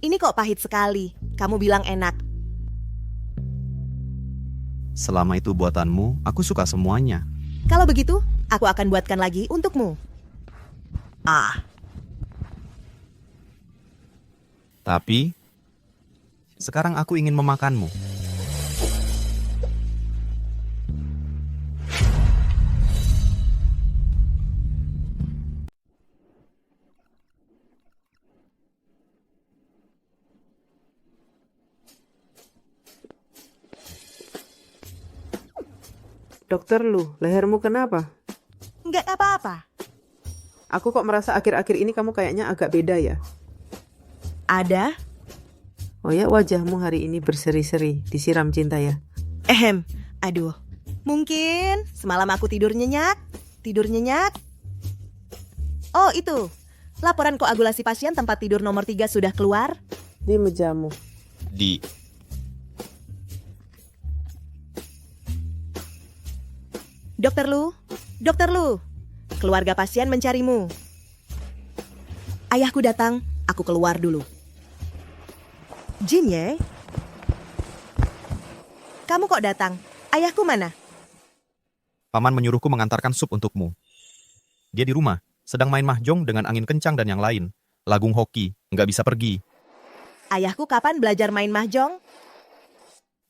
Ini kok pahit sekali. Kamu bilang enak. Selama itu buatanmu, aku suka semuanya. Kalau begitu, aku akan buatkan lagi untukmu. Tapi, sekarang aku ingin memakanmu. Dokter Lu, lehermu kenapa? Enggak apa-apa. Aku kok merasa akhir-akhir ini kamu kayaknya agak beda ya? Ada? Oh ya, wajahmu hari ini berseri-seri, disiram cinta ya? Aduh. Mungkin semalam aku tidur nyenyak. Oh itu, laporan koagulasi pasien tempat tidur nomor 3 sudah keluar. Di mejamu. Dokter Lu, keluarga pasien mencarimu. Ayahku datang, aku keluar dulu. Jin Ye? Kamu kok datang? Ayahku mana? Paman menyuruhku mengantarkan sup untukmu. Dia di rumah, sedang main mahjong dengan angin kencang dan yang lain. Lagung hoki, nggak bisa pergi. Ayahku kapan belajar main mahjong?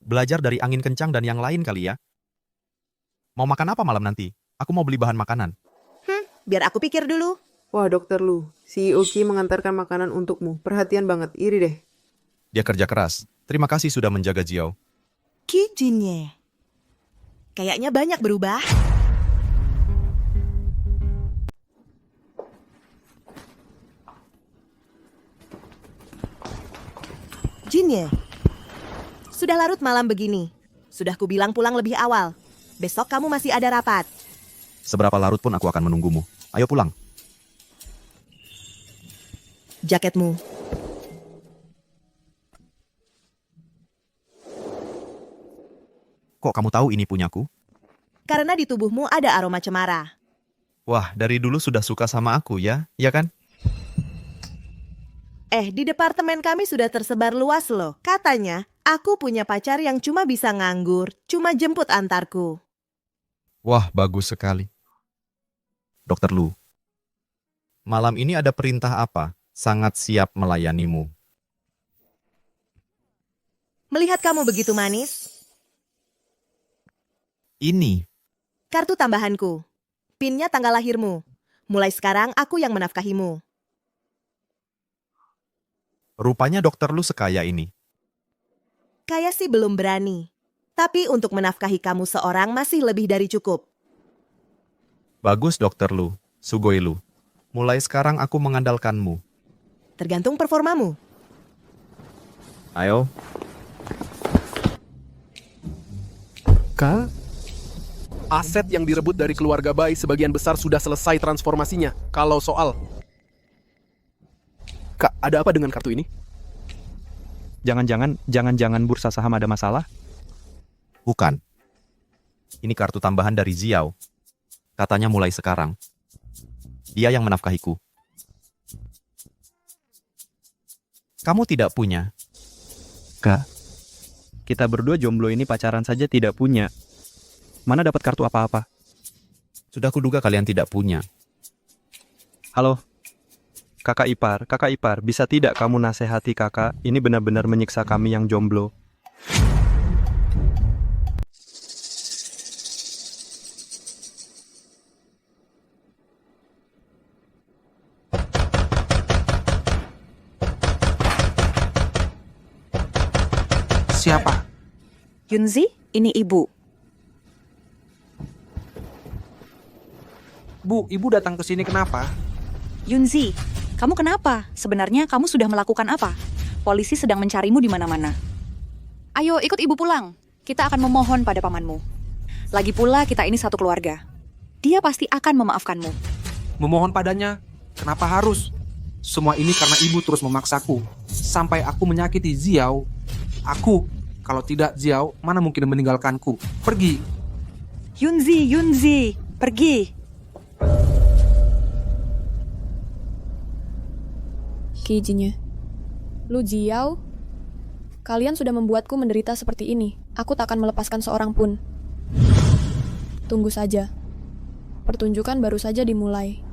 Belajar dari angin kencang dan yang lain kali ya. Mau makan apa malam nanti? Aku mau beli bahan makanan. Biar aku pikir dulu. Wah, Dokter Lu, CEO Ki mengantarkan makanan untukmu. Perhatian banget, iri deh. Dia kerja keras. Terima kasih sudah menjaga Jiao. Ki Jinye. Kayaknya banyak berubah. Jinye. Sudah larut malam begini. Sudah kubilang pulang lebih awal. Besok kamu masih ada rapat. Seberapa larut pun aku akan menunggumu. Ayo pulang. Jaketmu. Kok kamu tahu ini punyaku? Karena di tubuhmu ada aroma cemara. Wah, dari dulu sudah suka sama aku ya, ya kan? Di departemen kami sudah tersebar luas loh. Katanya, aku punya pacar yang cuma bisa nganggur, cuma jemput antarku. Wah, bagus sekali. Dokter Lu, malam ini ada perintah apa? Sangat siap melayanimu. Melihat kamu begitu manis, ini kartu tambahanku. PIN-nya tanggal lahirmu. Mulai sekarang aku yang menafkahimu. Rupanya Dokter Lu sekaya ini. Kaya sih belum berani. Tapi untuk menafkahi kamu seorang masih lebih dari cukup. Bagus Dokter Lu, sugoi Lu. Mulai sekarang aku mengandalkanmu. Tergantung performamu. Ayo. Kak? Aset yang direbut dari keluarga Bai sebagian besar sudah selesai transformasinya. Kalau soal... Kak, ada apa dengan kartu ini? Jangan-jangan bursa saham ada masalah? Bukan. Ini kartu tambahan dari Ziao. Katanya mulai sekarang. Dia yang menafkahiku. Kamu tidak punya. Kak, kita berdua jomblo ini pacaran saja tidak punya. Mana dapat kartu apa-apa? Sudah kuduga kalian tidak punya. Halo, kakak ipar, bisa tidak kamu nasihati kakak? Ini benar-benar menyiksa kami yang jomblo. Siapa? Yunzi, ini ibu. Bu, ibu datang ke sini kenapa? Yunzi, kamu kenapa? Sebenarnya kamu sudah melakukan apa? Polisi sedang mencarimu di mana-mana. Ayo, ikut ibu pulang. Kita akan memohon pada pamanmu. Lagi pula kita ini satu keluarga. Dia pasti akan memaafkanmu. Memohon padanya? Kenapa harus? Semua ini karena ibu terus memaksaku. Sampai aku menyakiti Ziao. Kalau tidak Ziao, mana mungkin meninggalkanku? Pergi. Yunzi, pergi. Ki Jinye. Lu Ziao, kalian sudah membuatku menderita seperti ini. Aku tak akan melepaskan seorang pun. Tunggu saja. Pertunjukan baru saja dimulai.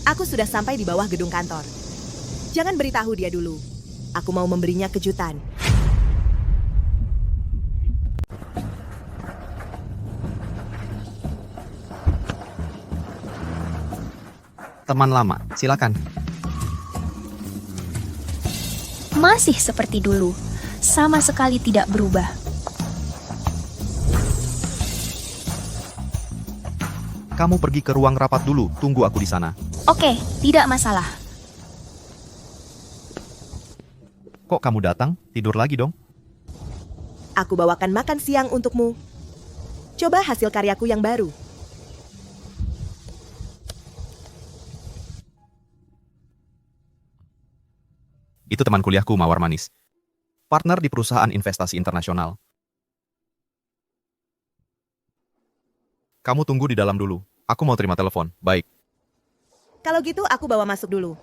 Aku sudah sampai di bawah gedung kantor. Jangan beritahu dia dulu. Aku mau memberinya kejutan. Teman lama, silakan. Masih seperti dulu. Sama sekali tidak berubah. Kamu pergi ke ruang rapat dulu, tunggu aku di sana. Oke, tidak masalah. Kok kamu datang? Tidur lagi dong? Aku bawakan makan siang untukmu. Coba hasil karyaku yang baru. Itu teman kuliahku, Mawar Manis. Partner di perusahaan investasi internasional. Kamu tunggu di dalam dulu. Aku mau terima telepon. Baik. Kalau gitu aku bawa masuk dulu.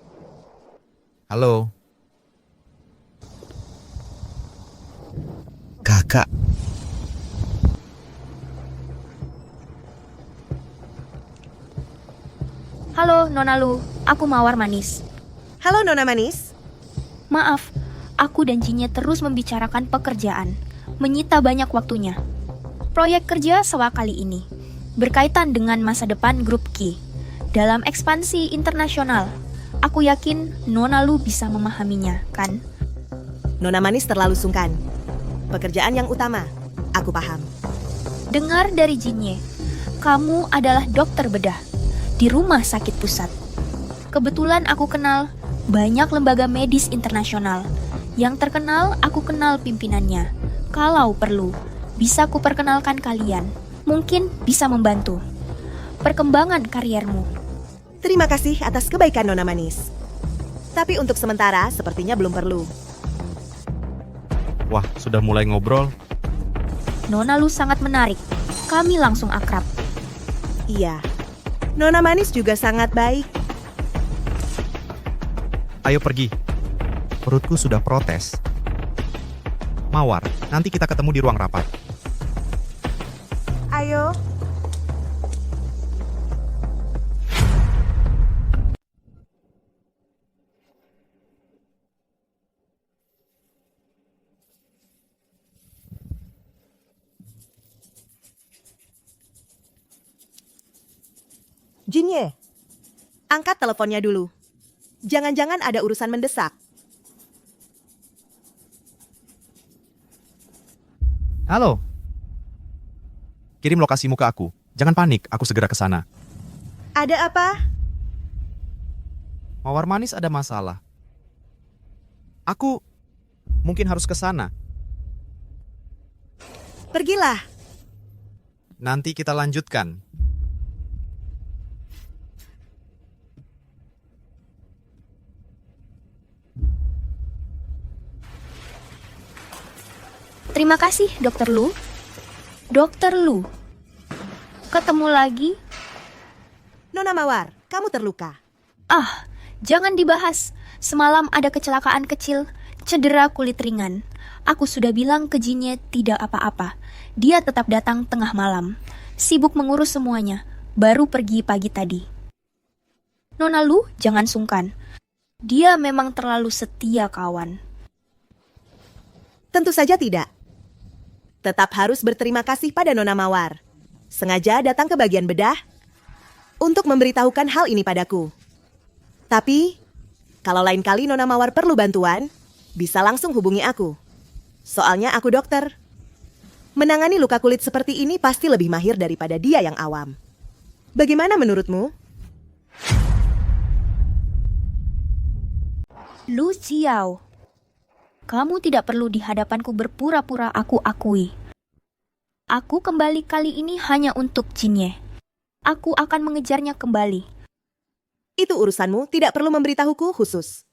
Halo. Kakak. Halo, Nona Lu. Aku Mawar Manis. Halo, Nona Manis. Maaf, aku dan Jinnya terus membicarakan pekerjaan, menyita banyak waktunya. Proyek kerja sewa kali ini berkaitan dengan masa depan grup Ki. Dalam ekspansi internasional, aku yakin Nona Lu bisa memahaminya, kan? Nona Manis terlalu sungkan. Pekerjaan yang utama, aku paham. Dengar dari Jinye, kamu adalah dokter bedah di rumah sakit pusat. Kebetulan aku kenal banyak lembaga medis internasional. Yang terkenal aku kenal pimpinannya. Kalau perlu, bisa kuperkenalkan kalian. Mungkin bisa membantu perkembangan kariermu. Terima kasih atas kebaikan Nona Manis. Tapi untuk sementara sepertinya belum perlu. Wah, sudah mulai ngobrol. Nona Lu sangat menarik. Kami langsung akrab. Iya. Nona Manis juga sangat baik. Ayo pergi. Perutku sudah protes. Mawar, nanti kita ketemu di ruang rapat. Ayo. Jinye, angkat teleponnya dulu. Jangan-jangan ada urusan mendesak. Halo. Kirim lokasimu ke aku. Jangan panik, aku segera ke sana. Ada apa? Mawar Manis ada masalah. Aku mungkin harus ke sana. Pergilah. Nanti kita lanjutkan. Terima kasih, Dokter Lu. Dokter Lu. Ketemu lagi? Nona Mawar, kamu terluka. Ah, jangan dibahas. Semalam ada kecelakaan kecil, cedera kulit ringan. Aku sudah bilang ke Jinnya tidak apa-apa. Dia tetap datang tengah malam. Sibuk mengurus semuanya. Baru pergi pagi tadi. Nona Lu, jangan sungkan. Dia memang terlalu setia kawan. Tentu saja tidak. Tetap harus berterima kasih pada Nona Mawar. Sengaja datang ke bagian bedah untuk memberitahukan hal ini padaku. Tapi, kalau lain kali Nona Mawar perlu bantuan, bisa langsung hubungi aku. Soalnya aku dokter. Menangani luka kulit seperti ini pasti lebih mahir daripada dia yang awam. Bagaimana menurutmu? Lu Xiao. Kamu tidak perlu di hadapanku berpura-pura aku akui. Aku kembali kali ini hanya untuk Jinye. Aku akan mengejarnya kembali. Itu urusanmu, tidak perlu memberitahuku khusus.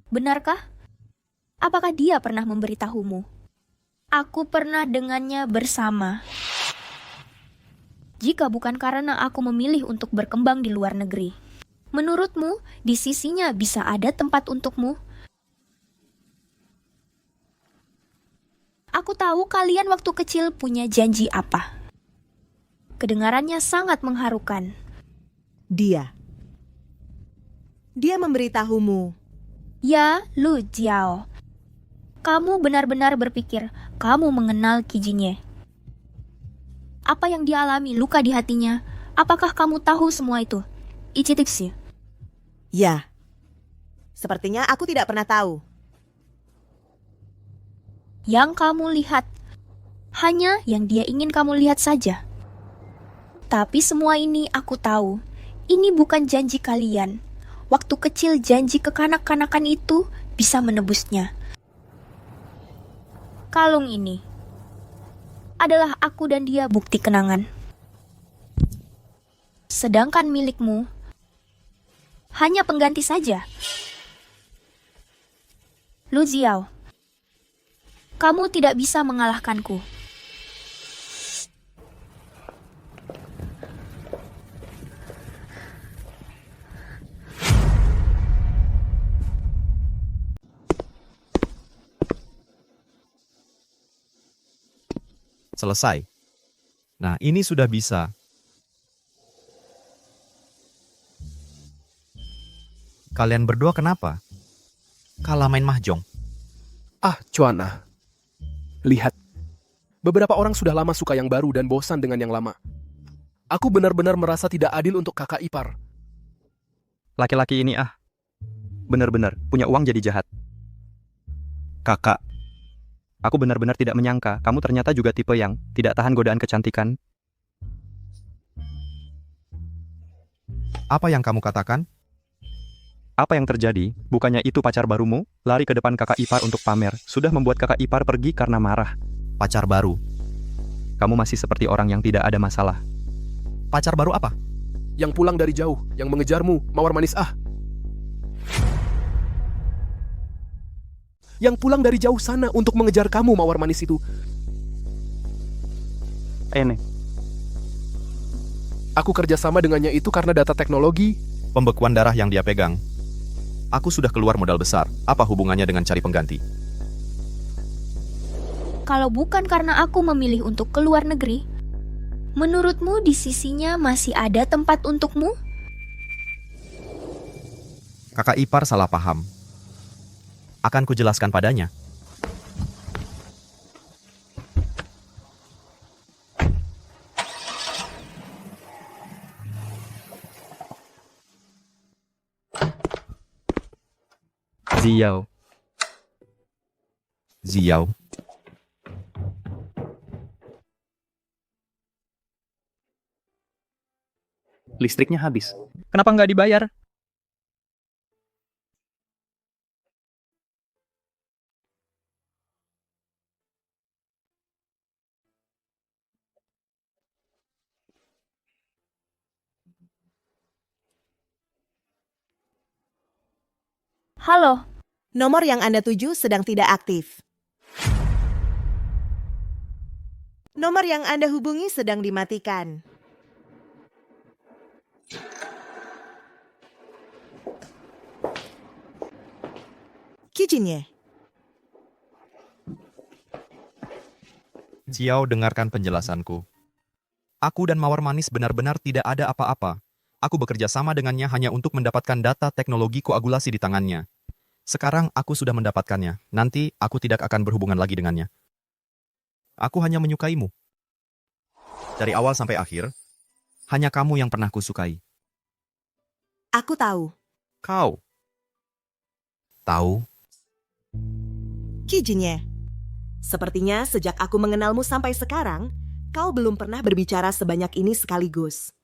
Benarkah? Apakah dia pernah memberitahumu? Aku pernah dengannya bersama. Jika bukan karena aku memilih untuk berkembang di luar negeri, menurutmu di sisinya bisa ada tempat untukmu? Aku tahu kalian waktu kecil punya janji apa. Kedengarannya sangat mengharukan. Dia memberitahumu. Ya, Lu Jiao. Kamu benar-benar berpikir kamu mengenal Qi Jinye. Apa yang dia alami, luka di hatinya, apakah kamu tahu semua itu? Ichitiksi. Ya. Sepertinya aku tidak pernah tahu. Yang kamu lihat hanya yang dia ingin kamu lihat saja. Tapi semua ini aku tahu. Ini bukan janji kalian. Waktu kecil janji kekanak-kanakan itu bisa menebusnya. Kalung ini adalah aku dan dia bukti kenangan. Sedangkan milikmu hanya pengganti saja. Lu Xiao, kamu tidak bisa mengalahkanku. Selesai. Nah, ini sudah bisa. Kalian berdua kenapa? Kalah main mahjong. Ah, Cuana. Lihat. Beberapa orang sudah lama suka yang baru dan bosan dengan yang lama. Aku benar-benar merasa tidak adil untuk kakak ipar. Laki-laki ini benar-benar punya uang jadi jahat. Kakak, aku benar-benar tidak menyangka kamu ternyata juga tipe yang tidak tahan godaan kecantikan. Apa yang kamu katakan? Apa yang terjadi? Bukannya itu pacar barumu? Lari ke depan kakak ipar untuk pamer. Sudah membuat kakak ipar pergi karena marah. Pacar baru? Kamu masih seperti orang yang tidak ada masalah. Pacar baru apa? Yang pulang dari jauh, yang mengejarmu, mawar manis Yang pulang dari jauh sana untuk mengejar kamu, mawar manis itu. Ini. Aku kerjasama dengannya itu karena data teknologi. Pembekuan darah yang dia pegang. Aku sudah keluar modal besar. Apa hubungannya dengan cari pengganti? Kalau bukan karena aku memilih untuk keluar negeri, menurutmu di sisinya masih ada tempat untukmu? Kakak ipar salah paham. Akan kujelaskan padanya. Xiao. Xiao. Listriknya habis. Kenapa nggak dibayar? Halo. Nomor yang Anda tuju sedang tidak aktif. Nomor yang Anda hubungi sedang dimatikan. Kijinye. Xiao, dengarkan penjelasanku. Aku dan Mawar Manis benar-benar tidak ada apa-apa. Aku bekerja sama dengannya hanya untuk mendapatkan data teknologi koagulasi di tangannya. Sekarang aku sudah mendapatkannya. Nanti aku tidak akan berhubungan lagi dengannya. Aku hanya menyukaimu. Dari awal sampai akhir, hanya kamu yang pernah kusukai. Aku tahu. Kau tahu? Kijinye. Sepertinya sejak aku mengenalmu sampai sekarang, kau belum pernah berbicara sebanyak ini sekaligus.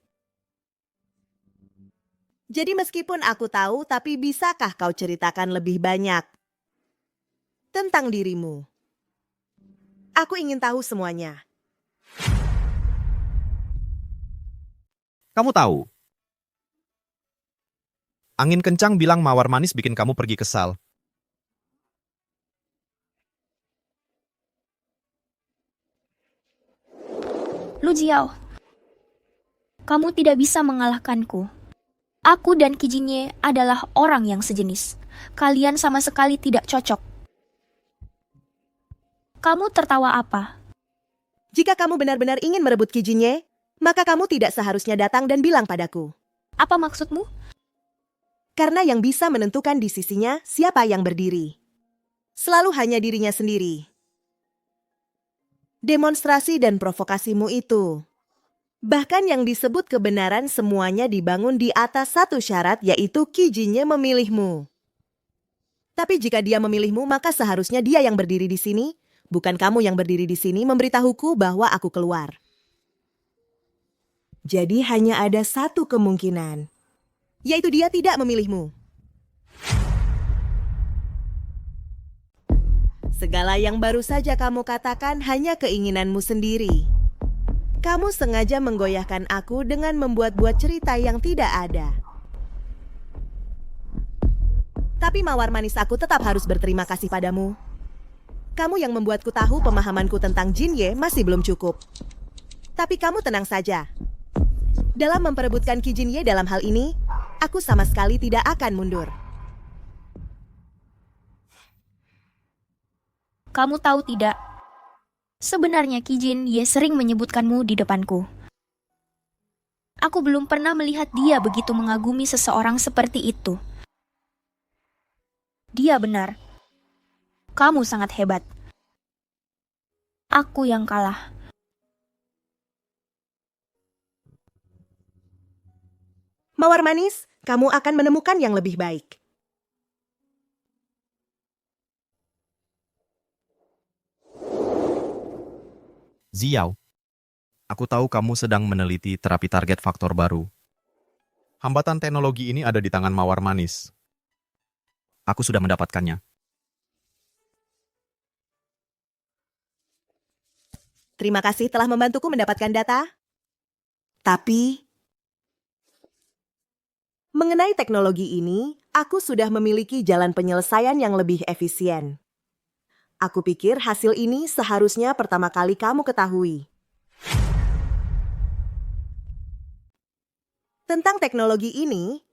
Jadi meskipun aku tahu, tapi bisakah kau ceritakan lebih banyak tentang dirimu? Aku ingin tahu semuanya. Kamu tahu? Angin kencang bilang Mawar Manis bikin kamu pergi kesal. Lu Xiao, kamu tidak bisa mengalahkanku. Aku dan Kijinye adalah orang yang sejenis. Kalian sama sekali tidak cocok. Kamu tertawa apa? Jika kamu benar-benar ingin merebut Kijinye, maka kamu tidak seharusnya datang dan bilang padaku. Apa maksudmu? Karena yang bisa menentukan di sisinya siapa yang berdiri. Selalu hanya dirinya sendiri. Demonstrasi dan provokasimu itu. Bahkan yang disebut kebenaran semuanya dibangun di atas satu syarat, yaitu Kijinye memilihmu. Tapi jika dia memilihmu, maka seharusnya dia yang berdiri di sini, bukan kamu yang berdiri di sini memberitahuku bahwa aku keluar. Jadi hanya ada satu kemungkinan, yaitu dia tidak memilihmu. Segala yang baru saja kamu katakan hanya keinginanmu sendiri. Kamu sengaja menggoyahkan aku dengan membuat-buat cerita yang tidak ada. Tapi mawar manis aku tetap harus berterima kasih padamu. Kamu yang membuatku tahu pemahamanku tentang Jinye masih belum cukup. Tapi kamu tenang saja. Dalam memperebutkan Ki Jinye dalam hal ini, aku sama sekali tidak akan mundur. Kamu tahu tidak? Sebenarnya Ki Jinye sering menyebutkanmu di depanku. Aku belum pernah melihat dia begitu mengagumi seseorang seperti itu. Dia benar. Kamu sangat hebat. Aku yang kalah. Mawar manis, kamu akan menemukan yang lebih baik. Ziao, aku tahu kamu sedang meneliti terapi target faktor baru. Hambatan teknologi ini ada di tangan mawar manis. Aku sudah mendapatkannya. Terima kasih telah membantuku mendapatkan data. Tapi, mengenai teknologi ini, aku sudah memiliki jalan penyelesaian yang lebih efisien. Aku pikir hasil ini seharusnya pertama kali kamu ketahui. Tentang teknologi ini,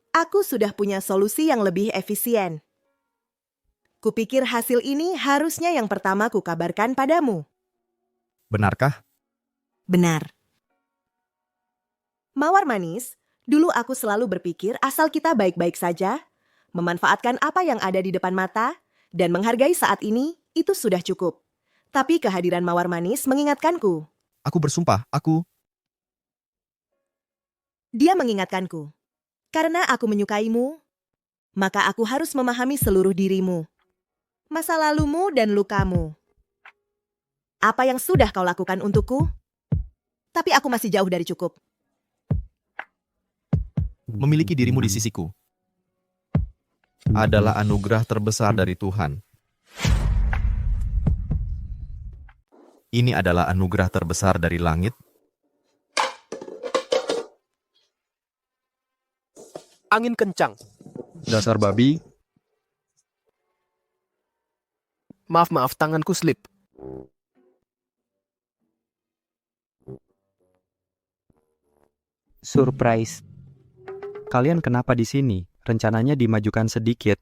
aku sudah punya solusi yang lebih efisien. Kupikir hasil ini harusnya yang pertama kukabarkan padamu. Benarkah? Benar. Mawar manis, dulu aku selalu berpikir asal kita baik-baik saja, memanfaatkan apa yang ada di depan mata, dan menghargai saat ini, itu sudah cukup. Tapi kehadiran mawar manis mengingatkanku. Aku bersumpah, Dia mengingatkanku. Karena aku menyukaimu, maka aku harus memahami seluruh dirimu, masa lalumu dan lukamu. Apa yang sudah kau lakukan untukku? Tapi aku masih jauh dari cukup. memiliki dirimu di sisiku adalah anugerah terbesar dari Tuhan. Ini adalah anugerah terbesar dari langit. Angin kencang. Dasar babi. Maaf, tanganku slip. Surprise. Kalian kenapa di sini? Rencananya dimajukan sedikit.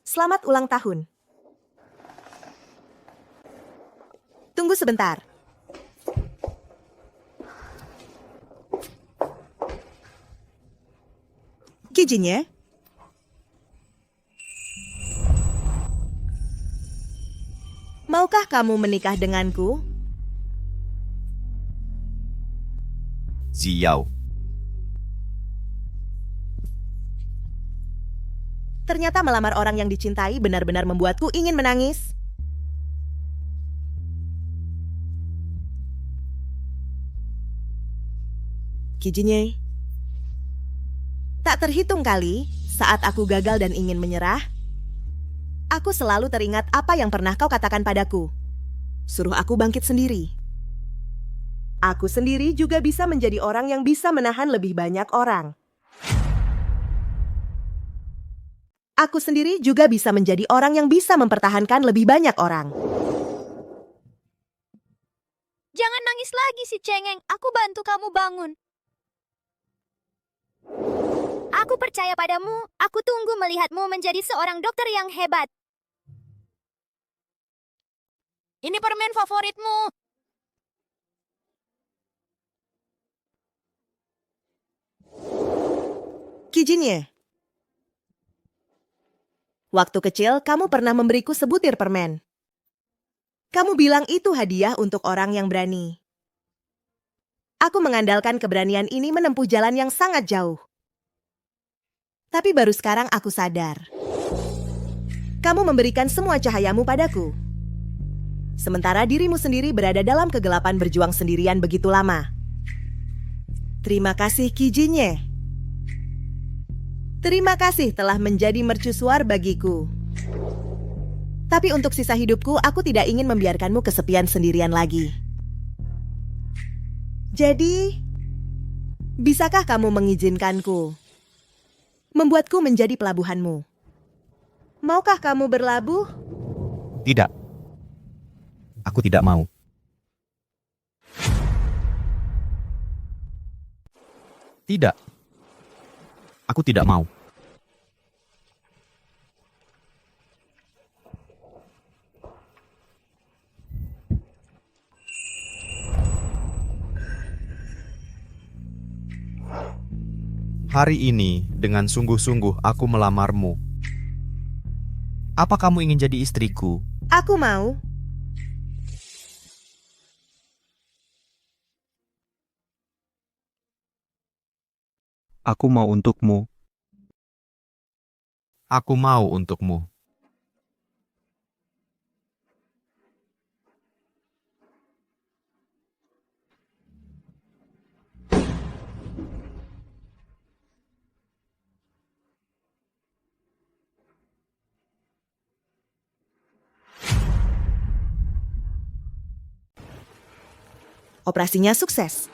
Selamat ulang tahun. Tunggu sebentar. Ki Jinye? Maukah kamu menikah denganku? Ziao. Ternyata melamar orang yang dicintai benar-benar membuatku ingin menangis. Ki Jinye, tak terhitung kali saat aku gagal dan ingin menyerah, aku selalu teringat apa yang pernah kau katakan padaku. Suruh aku bangkit sendiri. Aku sendiri juga bisa menjadi orang yang bisa menahan lebih banyak orang. Aku sendiri juga bisa menjadi orang yang bisa mempertahankan lebih banyak orang. Jangan nangis lagi si cengeng, aku bantu kamu bangun. Aku percaya padamu, aku tunggu melihatmu menjadi seorang dokter yang hebat. Ini permen favoritmu. Ki Jinye, waktu kecil kamu pernah memberiku sebutir permen. Kamu bilang itu hadiah untuk orang yang berani. Aku mengandalkan keberanian ini menempuh jalan yang sangat jauh. Tapi baru sekarang aku sadar. Kamu memberikan semua cahayamu padaku. Sementara dirimu sendiri berada dalam kegelapan berjuang sendirian begitu lama. Terima kasih Ki Jinye. Terima kasih telah menjadi mercusuar bagiku. Tapi untuk sisa hidupku, aku tidak ingin membiarkanmu kesepian sendirian lagi. Jadi, Bisakah kamu mengizinkanku membuatku menjadi pelabuhanmu? Maukah kamu berlabuh? Tidak. Aku tidak mau. Tidak. Aku tidak mau. Hari ini, dengan sungguh-sungguh aku melamarmu. Apa kamu ingin jadi istriku? Aku mau. Aku mau untukmu. Aku mau untukmu. Operasinya sukses.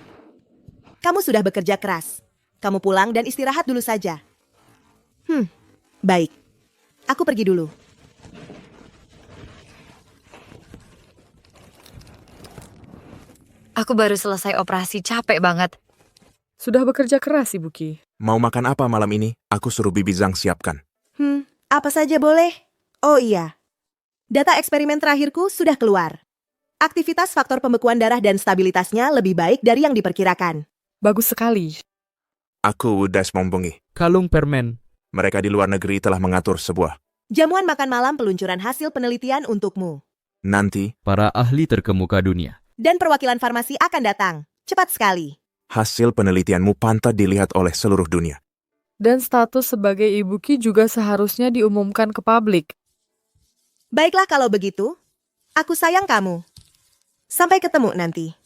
Kamu sudah bekerja keras. Kamu pulang dan istirahat dulu saja. Baik. Aku pergi dulu. Aku baru selesai operasi, capek banget. Sudah bekerja keras, Ibu Ki. Mau makan apa malam ini? Aku suruh Bibi Zhang siapkan. Apa saja boleh? Oh iya. Data eksperimen terakhirku sudah keluar. Aktivitas faktor pembekuan darah dan stabilitasnya lebih baik dari yang diperkirakan. Bagus sekali. Aku udah menghubungi. Kalung permen. Mereka di luar negeri telah mengatur sebuah. Jamuan makan malam peluncuran hasil penelitian untukmu. Nanti, Para ahli terkemuka dunia. Dan perwakilan farmasi akan datang. Cepat sekali. hasil penelitianmu pantas dilihat oleh seluruh dunia. Dan status sebagai Ibu Ki juga seharusnya diumumkan ke publik. Baiklah kalau begitu. Aku sayang kamu. Sampai ketemu nanti.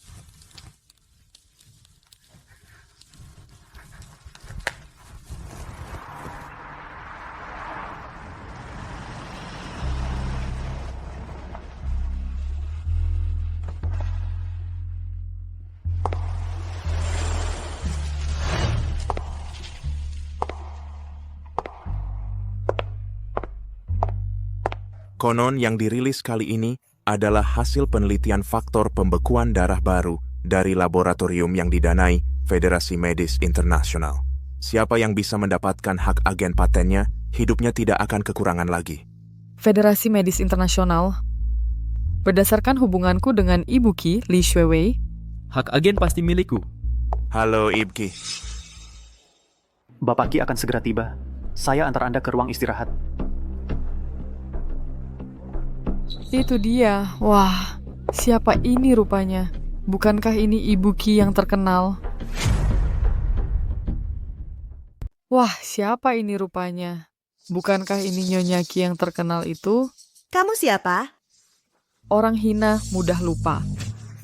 Konon yang dirilis kali ini adalah hasil penelitian faktor pembekuan darah baru dari laboratorium yang didanai Federasi Medis Internasional. Siapa yang bisa mendapatkan hak agen patennya, hidupnya tidak akan kekurangan lagi. Federasi Medis Internasional. Berdasarkan hubunganku dengan Ibu Ki, Li Shuiwei, hak agen pasti milikku. Halo, Ibu Ki. Bapak Ki akan segera tiba. Saya antar Anda ke ruang istirahat. Itu dia. Wah, siapa ini rupanya? Bukankah ini Ibu Ki yang terkenal? Wah, siapa ini rupanya? Bukankah ini Nyonya Ki yang terkenal itu? Kamu siapa? Orang hina mudah lupa.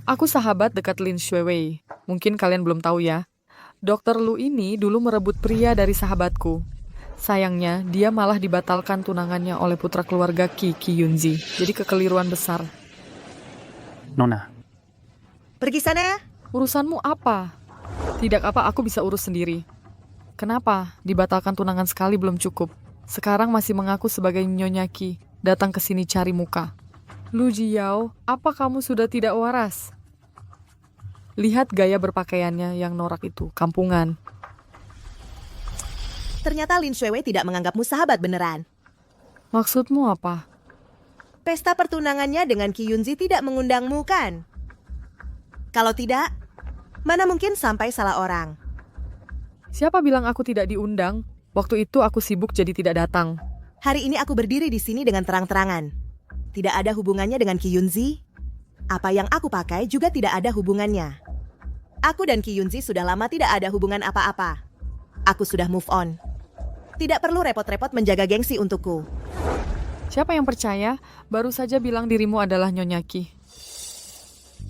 Aku sahabat dekat Lin Shuiwei. Mungkin kalian belum tahu ya. Dokter Lu ini dulu merebut pria dari sahabatku. Sayangnya, dia malah dibatalkan tunangannya oleh putra keluarga Ki, Ki Yunzi. Jadi kekeliruan besar. Nona. Pergi sana. Urusanmu apa? Tidak apa, aku bisa urus sendiri. Kenapa? Dibatalkan tunangan sekali belum cukup. Sekarang masih mengaku sebagai Nyonya Ki. Datang ke sini cari muka. Lu Jiao, apa kamu sudah tidak waras? Lihat gaya berpakaiannya yang norak itu, kampungan. Ternyata Lin Shuiwei tidak menganggapmu sahabat beneran. Maksudmu apa? Pesta pertunangannya dengan Ki Yunzi tidak mengundangmu kan? Kalau tidak, mana mungkin sampai salah orang. Siapa bilang aku tidak diundang? Waktu itu aku sibuk jadi tidak datang. Hari ini aku berdiri di sini dengan terang-terangan. Tidak ada hubungannya dengan Ki Yunzi. Apa yang aku pakai juga tidak ada hubungannya. Aku dan Ki Yunzi sudah lama tidak ada hubungan apa-apa. Aku sudah move on. Tidak perlu repot-repot menjaga gengsi untukku. Siapa yang percaya? Baru saja bilang dirimu adalah Nyonya Ki.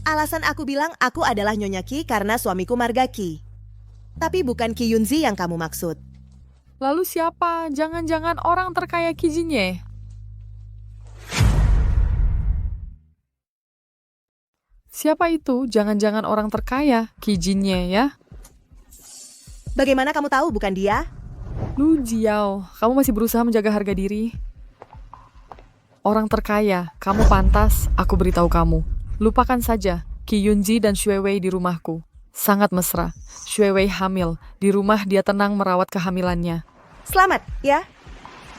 Alasan aku bilang aku adalah Nyonya Ki karena suamiku Marga Ki. Tapi bukan Ki Yunzi yang kamu maksud. Lalu siapa? Jangan-jangan orang terkaya Ki Jinye? Siapa itu? Jangan-jangan orang terkaya Ki Jinye ya? Bagaimana kamu tahu bukan dia? Lu Jiao, kamu masih berusaha menjaga harga diri. Orang terkaya, kamu pantas, aku beritahu kamu. Lupakan saja, Qi Yunzi dan Xue Wei di rumahku. Sangat mesra. Xue Wei hamil, di rumah dia tenang merawat kehamilannya. Selamat, ya?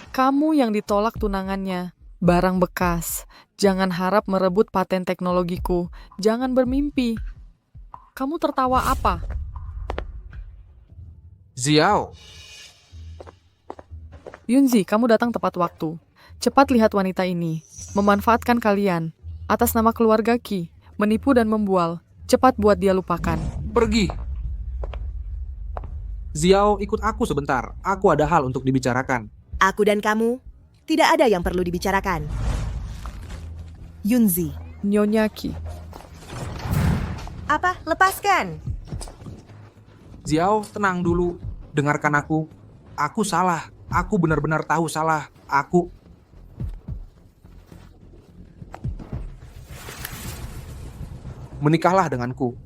Kamu yang ditolak tunangannya. Barang bekas. Jangan harap merebut paten teknologiku. Jangan bermimpi. Kamu tertawa apa? Xiao, Yunzi, kamu datang tepat waktu. Cepat lihat wanita ini. Memanfaatkan kalian. Atas nama keluarga Qi. Menipu dan membual. Cepat buat dia lupakan. pergi. Xiao, ikut aku sebentar. Aku ada hal untuk dibicarakan. Aku dan kamu, tidak ada yang perlu dibicarakan. Yunzi. Nyonya Qi. Apa? Lepaskan. Xiao, tenang dulu. Dengarkan aku. Aku salah. Aku benar-benar tahu salah. Aku... Menikahlah denganku.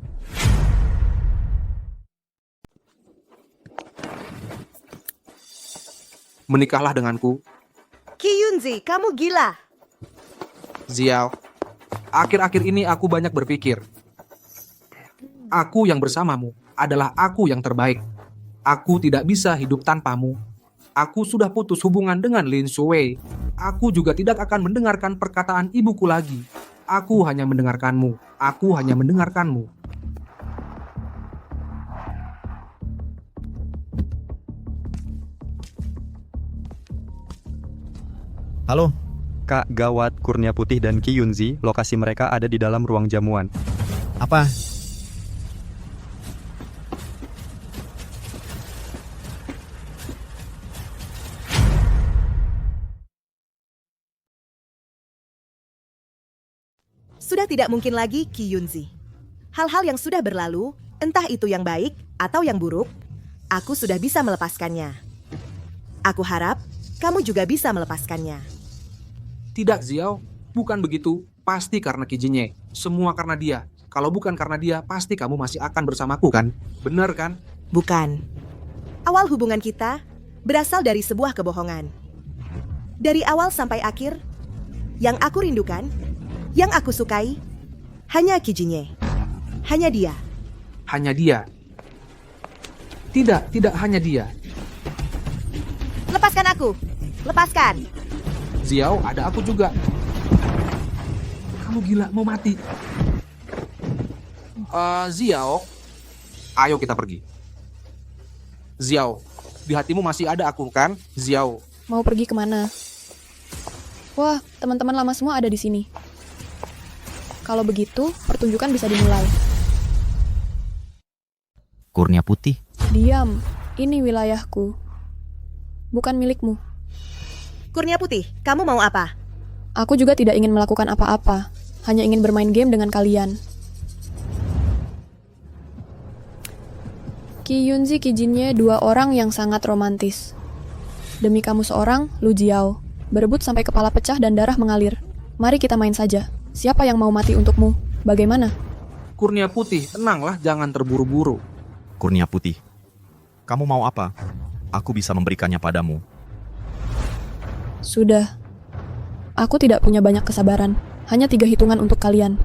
Menikahlah denganku. Qi Yunzi, kamu gila. Xiao, akhir-akhir ini aku banyak berpikir. Aku yang bersamamu adalah aku yang terbaik. Aku tidak bisa hidup tanpamu. Aku sudah putus hubungan dengan Lin Shuwei. Aku juga tidak akan mendengarkan perkataan ibuku lagi. Aku hanya mendengarkanmu. Aku hanya mendengarkanmu. Halo? Kak, gawat, Kurnia Putih dan Qi Yunzi, lokasi mereka ada di dalam ruang jamuan. Apa? Sudah tidak mungkin lagi, Qi Yunzi. Hal-hal yang sudah berlalu, entah itu yang baik atau yang buruk, aku sudah bisa melepaskannya. Aku harap kamu juga bisa melepaskannya. Tidak, Xiao. Bukan begitu. Pasti karena Qi Jinye. Semua karena dia. Kalau bukan karena dia, pasti kamu masih akan bersamaku, kan? Benar, kan? Bukan. Awal hubungan kita berasal dari sebuah kebohongan. Dari awal sampai akhir, yang aku rindukan, yang aku sukai, hanya Qi Jinye. Hanya dia. Hanya dia. Tidak hanya dia. Lepaskan aku. Lepaskan. Xiao, ada aku juga. Kamu gila, mau mati. Xiao, ayo kita pergi. Xiao, di hatimu masih ada aku, kan? Xiao. Mau pergi kemana? Wah, teman-teman lama semua ada di sini. Kalau begitu, pertunjukan bisa dimulai. Kurnia Putih. Diam, ini wilayahku. Bukan milikmu. Kurnia Putih, kamu mau apa? Aku juga tidak ingin melakukan apa-apa. Hanya ingin bermain game dengan kalian. Qi Yunzi, Qi Jinye, dua orang yang sangat romantis. Demi kamu seorang, Lu Jiao. Berebut sampai kepala pecah dan darah mengalir. Mari kita main saja. Siapa yang mau mati untukmu? Bagaimana? Kurnia Putih, tenanglah, jangan terburu-buru. Kurnia Putih. Kamu mau apa? Aku bisa memberikannya padamu. Sudah. Aku tidak punya banyak kesabaran. Hanya 3 hitungan untuk kalian.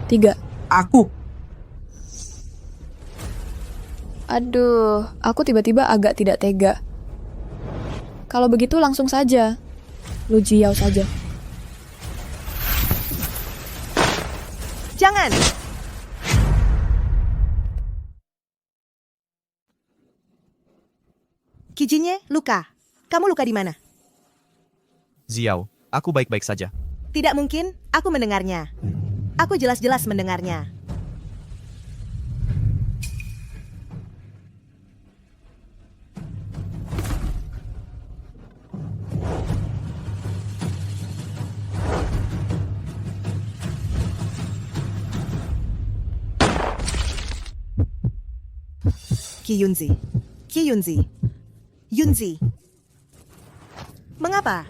3. Aku. Aduh, aku tiba-tiba agak tidak tega. Kalau begitu langsung saja. Lu Jiao saja. Jangan! Qi Jinye, luka. Kamu luka di mana? Xiao, aku baik-baik saja. Tidak mungkin, aku mendengarnya. Aku jelas-jelas mendengarnya. Qi Yunzi. Qi Yunzi. Yunzi. Mengapa?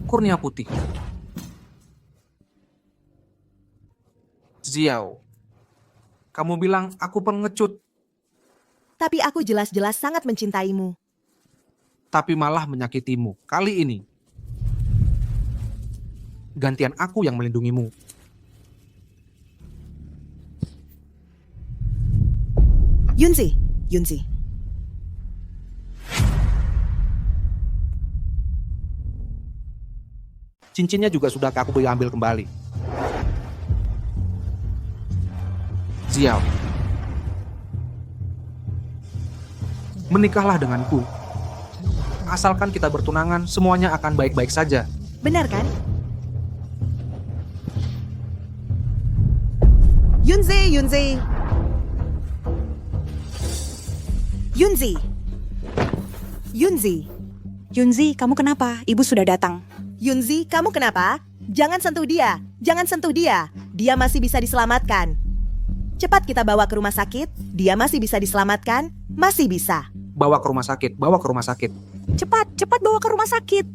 Kurnia Putih. Xiao, kamu bilang aku pengecut. Tapi aku jelas-jelas sangat mencintaimu. Tapi malah menyakitimu. Kali ini, gantian aku yang melindungimu. Yunzi. Cincinnya juga sudah aku ambil kembali. Xiao, menikahlah denganku. Asalkan kita bertunangan, semuanya akan baik-baik saja. Benar kan? Yunzi. Yunzi, kamu kenapa? Ibu sudah datang. Yunzi, kamu kenapa? Jangan sentuh dia. Dia masih bisa diselamatkan. Cepat kita bawa ke rumah sakit. Dia masih bisa diselamatkan. Masih bisa. Bawa ke rumah sakit. Cepat bawa ke rumah sakit.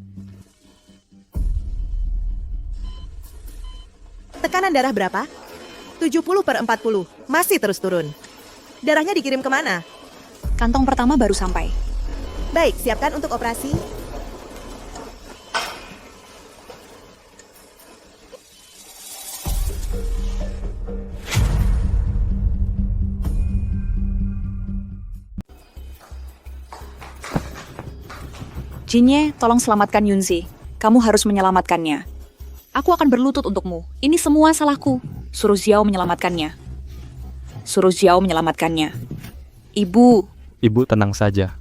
Tekanan darah berapa? 70/40. Masih terus turun. Darahnya dikirim kemana? Kantong pertama baru sampai. Baik, siapkan untuk operasi. Jinye, tolong selamatkan Yunzi. Kamu harus menyelamatkannya. Aku akan berlutut untukmu. Ini semua salahku. Suruh Xiao menyelamatkannya. Ibu tenang saja.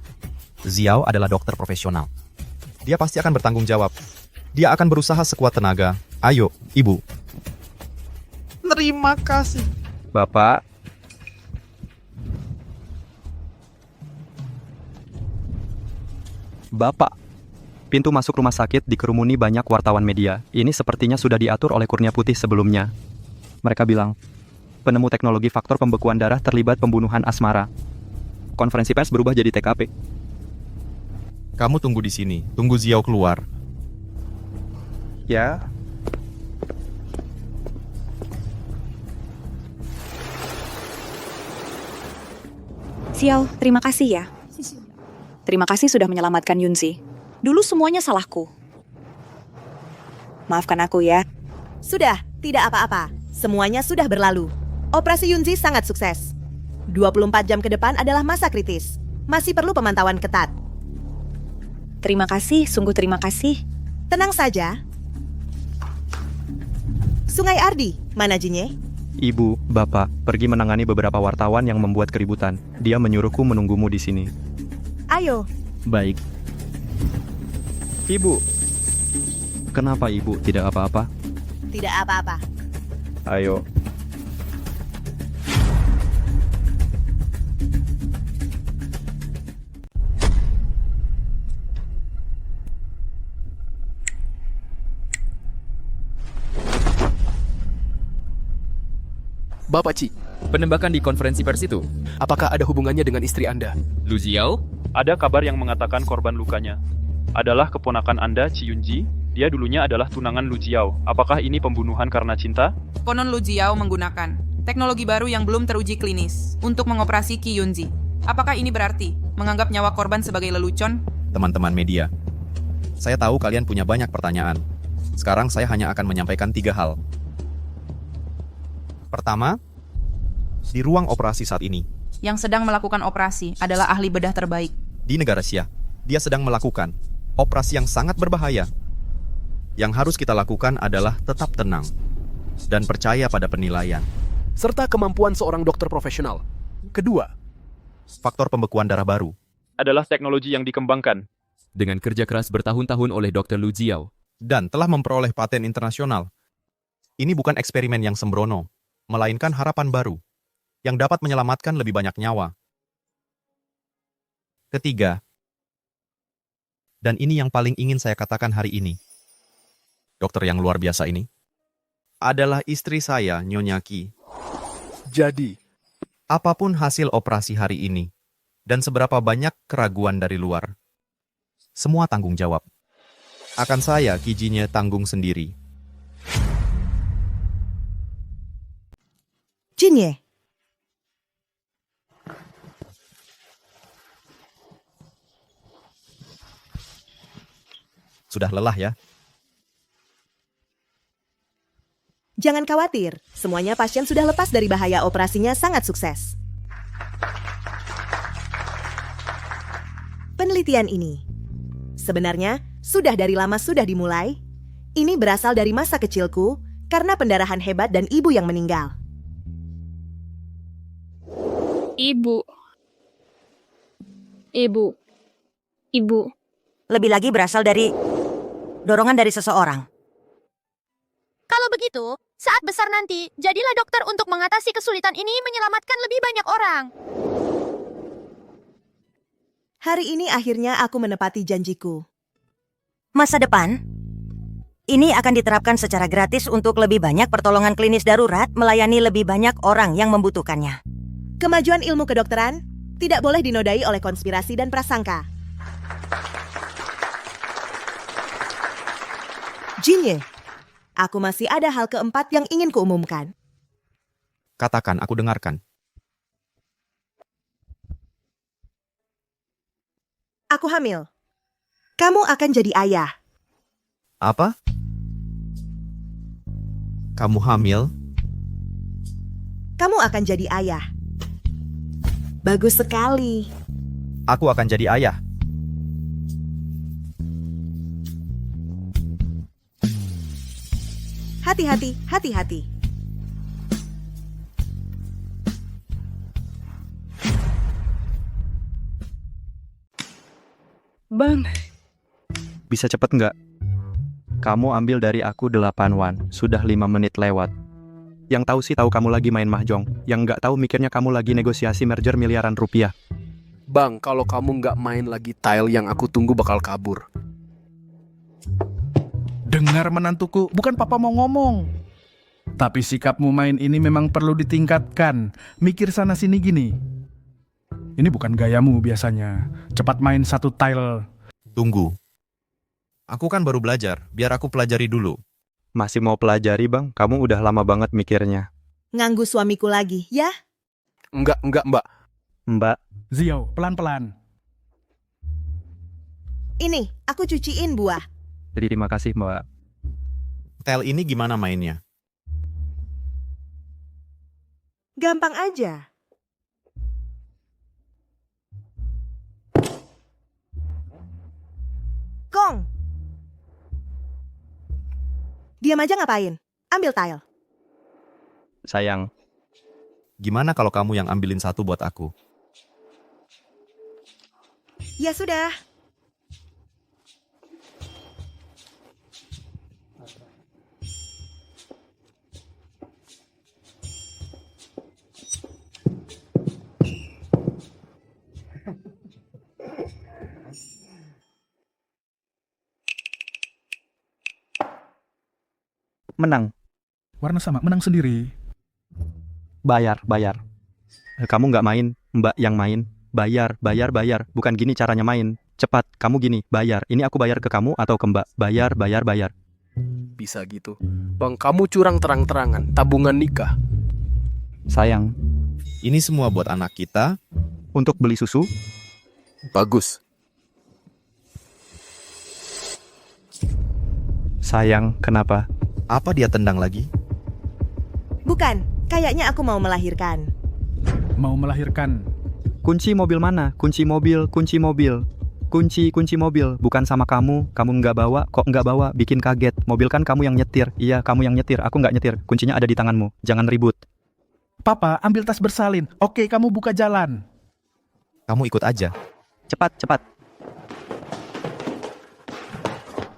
Xiao adalah dokter profesional. Dia pasti akan bertanggung jawab. Dia akan berusaha sekuat tenaga. Ayo, Ibu. Terima kasih. Bapak. Pintu masuk rumah sakit dikerumuni banyak wartawan media. Ini sepertinya sudah diatur oleh Kurnia Putih sebelumnya. Mereka bilang, penemu teknologi faktor pembekuan darah terlibat pembunuhan asmara. Konferensi pers berubah jadi TKP. Kamu tunggu di sini. Tunggu Xiao keluar. Ya. Xiao, terima kasih ya. Terima kasih sudah menyelamatkan Yunzi. Dulu semuanya salahku. Maafkan aku ya. Sudah, tidak apa-apa. Semuanya sudah berlalu. Operasi Yunzi sangat sukses. 24 jam ke depan adalah masa kritis. Masih perlu pemantauan ketat. Terima kasih, sungguh terima kasih. Tenang saja. Sungai Ardi, mana Jinye? Ibu, Bapak, pergi menangani beberapa wartawan yang membuat keributan. Dia menyuruhku menunggumu di sini. Ayo. Baik. Ibu. Kenapa Ibu tidak apa-apa? Tidak apa-apa. Ayo. Bapak Ci, Penembakan di konferensi pers itu, apakah ada hubungannya dengan istri Anda? Lu Xiao? Ada kabar yang mengatakan korban lukanya adalah keponakan Anda, Ci Yunji. Dia dulunya adalah tunangan Lu Jiao. Apakah ini pembunuhan karena cinta? Konon Lu Jiao menggunakan teknologi baru yang belum teruji klinis untuk mengoperasi Qi Yunzi. Apakah ini berarti menganggap nyawa korban sebagai lelucon? Teman-teman media, saya tahu kalian punya banyak pertanyaan. Sekarang saya hanya akan menyampaikan 3 hal. Pertama, di ruang operasi saat ini, Yang sedang melakukan operasi adalah ahli bedah terbaik. di negara Xia, dia sedang melakukan operasi yang sangat berbahaya. Yang harus kita lakukan adalah tetap tenang dan percaya pada penilaian. Serta kemampuan seorang dokter profesional. Kedua, faktor pembekuan darah baru Adalah teknologi yang dikembangkan dengan kerja keras bertahun-tahun oleh Dr. Lu Jiao dan telah memperoleh paten internasional. Ini bukan eksperimen yang sembrono, melainkan harapan baru yang dapat menyelamatkan lebih banyak nyawa. Ketiga, dan ini yang paling ingin saya katakan hari ini, dokter yang luar biasa ini adalah istri saya, Nyonya Qi. jadi, Apapun hasil operasi hari ini, dan seberapa banyak keraguan dari luar, semua tanggung jawab akan saya, Qi Jinye, tanggung sendiri. Jinye. Sudah lelah ya? Jangan khawatir, semuanya pasien sudah lepas dari bahaya, operasinya sangat sukses. Penelitian ini sebenarnya sudah dari lama sudah dimulai. Ini berasal dari masa kecilku karena pendarahan hebat dan ibu yang meninggal. Ibu. Lebih lagi berasal dari dorongan dari seseorang. Kalau begitu, saat besar nanti, jadilah dokter untuk mengatasi kesulitan ini menyelamatkan lebih banyak orang. Hari ini akhirnya aku menepati janjiku. Masa depan, ini akan diterapkan secara gratis untuk lebih banyak pertolongan klinis darurat melayani lebih banyak orang yang membutuhkannya. Kemajuan ilmu kedokteran tidak boleh dinodai oleh konspirasi dan prasangka. Jinye, aku masih ada hal keempat yang ingin kuumumkan. Katakan, aku dengarkan. Aku hamil. Kamu akan jadi ayah. Apa? Kamu hamil? Kamu akan jadi ayah. Bagus sekali. Aku akan jadi ayah. Hati-hati, hati-hati. Bang, Bisa cepet nggak? Kamu ambil dari aku 8 wan, sudah 5 menit lewat. Yang tahu sih tahu kamu lagi main mahjong, yang nggak tahu mikirnya kamu lagi negosiasi merger miliaran rupiah. Bang, kalau kamu nggak main lagi tile yang aku tunggu bakal kabur. Dengar menantuku, bukan papa mau ngomong. Tapi sikapmu main ini memang perlu ditingkatkan. Mikir sana sini gini. Ini bukan gayamu biasanya. Cepat main satu tile. Tunggu. Aku kan baru belajar, biar aku pelajari dulu. Masih mau pelajari bang? Kamu udah lama banget mikirnya. Nganggu suamiku lagi, ya? Enggak, Mbak. Mbak. Zio, pelan-pelan. Ini, aku cuciin buah. Terima kasih mbak. Tel ini gimana mainnya? Gampang aja. Gong. Diam aja ngapain? Ambil tile. Sayang. Gimana kalau kamu yang ambilin satu buat aku? Ya sudah. Menang. Warna sama, menang sendiri. Bayar. Kamu nggak main, mbak yang main. Bayar. Bukan gini caranya main. Cepat, kamu gini, bayar. Ini aku bayar ke kamu atau ke mbak? Bayar. Bisa gitu. Bang, kamu curang terang-terangan. Tabungan nikah. Sayang. Ini semua buat anak kita. Untuk beli susu? Bagus. Sayang, kenapa? Apa dia tendang lagi? Bukan, kayaknya aku mau melahirkan. Mau melahirkan? Kunci mobil mana? Kunci mobil. Kunci mobil. Bukan sama kamu nggak bawa, kok nggak bawa, bikin kaget. Mobil kan kamu yang nyetir. Iya, kamu yang nyetir, aku nggak nyetir. Kuncinya ada di tanganmu, jangan ribut. Papa, ambil tas bersalin. Oke, kamu buka jalan. Kamu ikut aja. Cepat.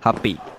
Happy.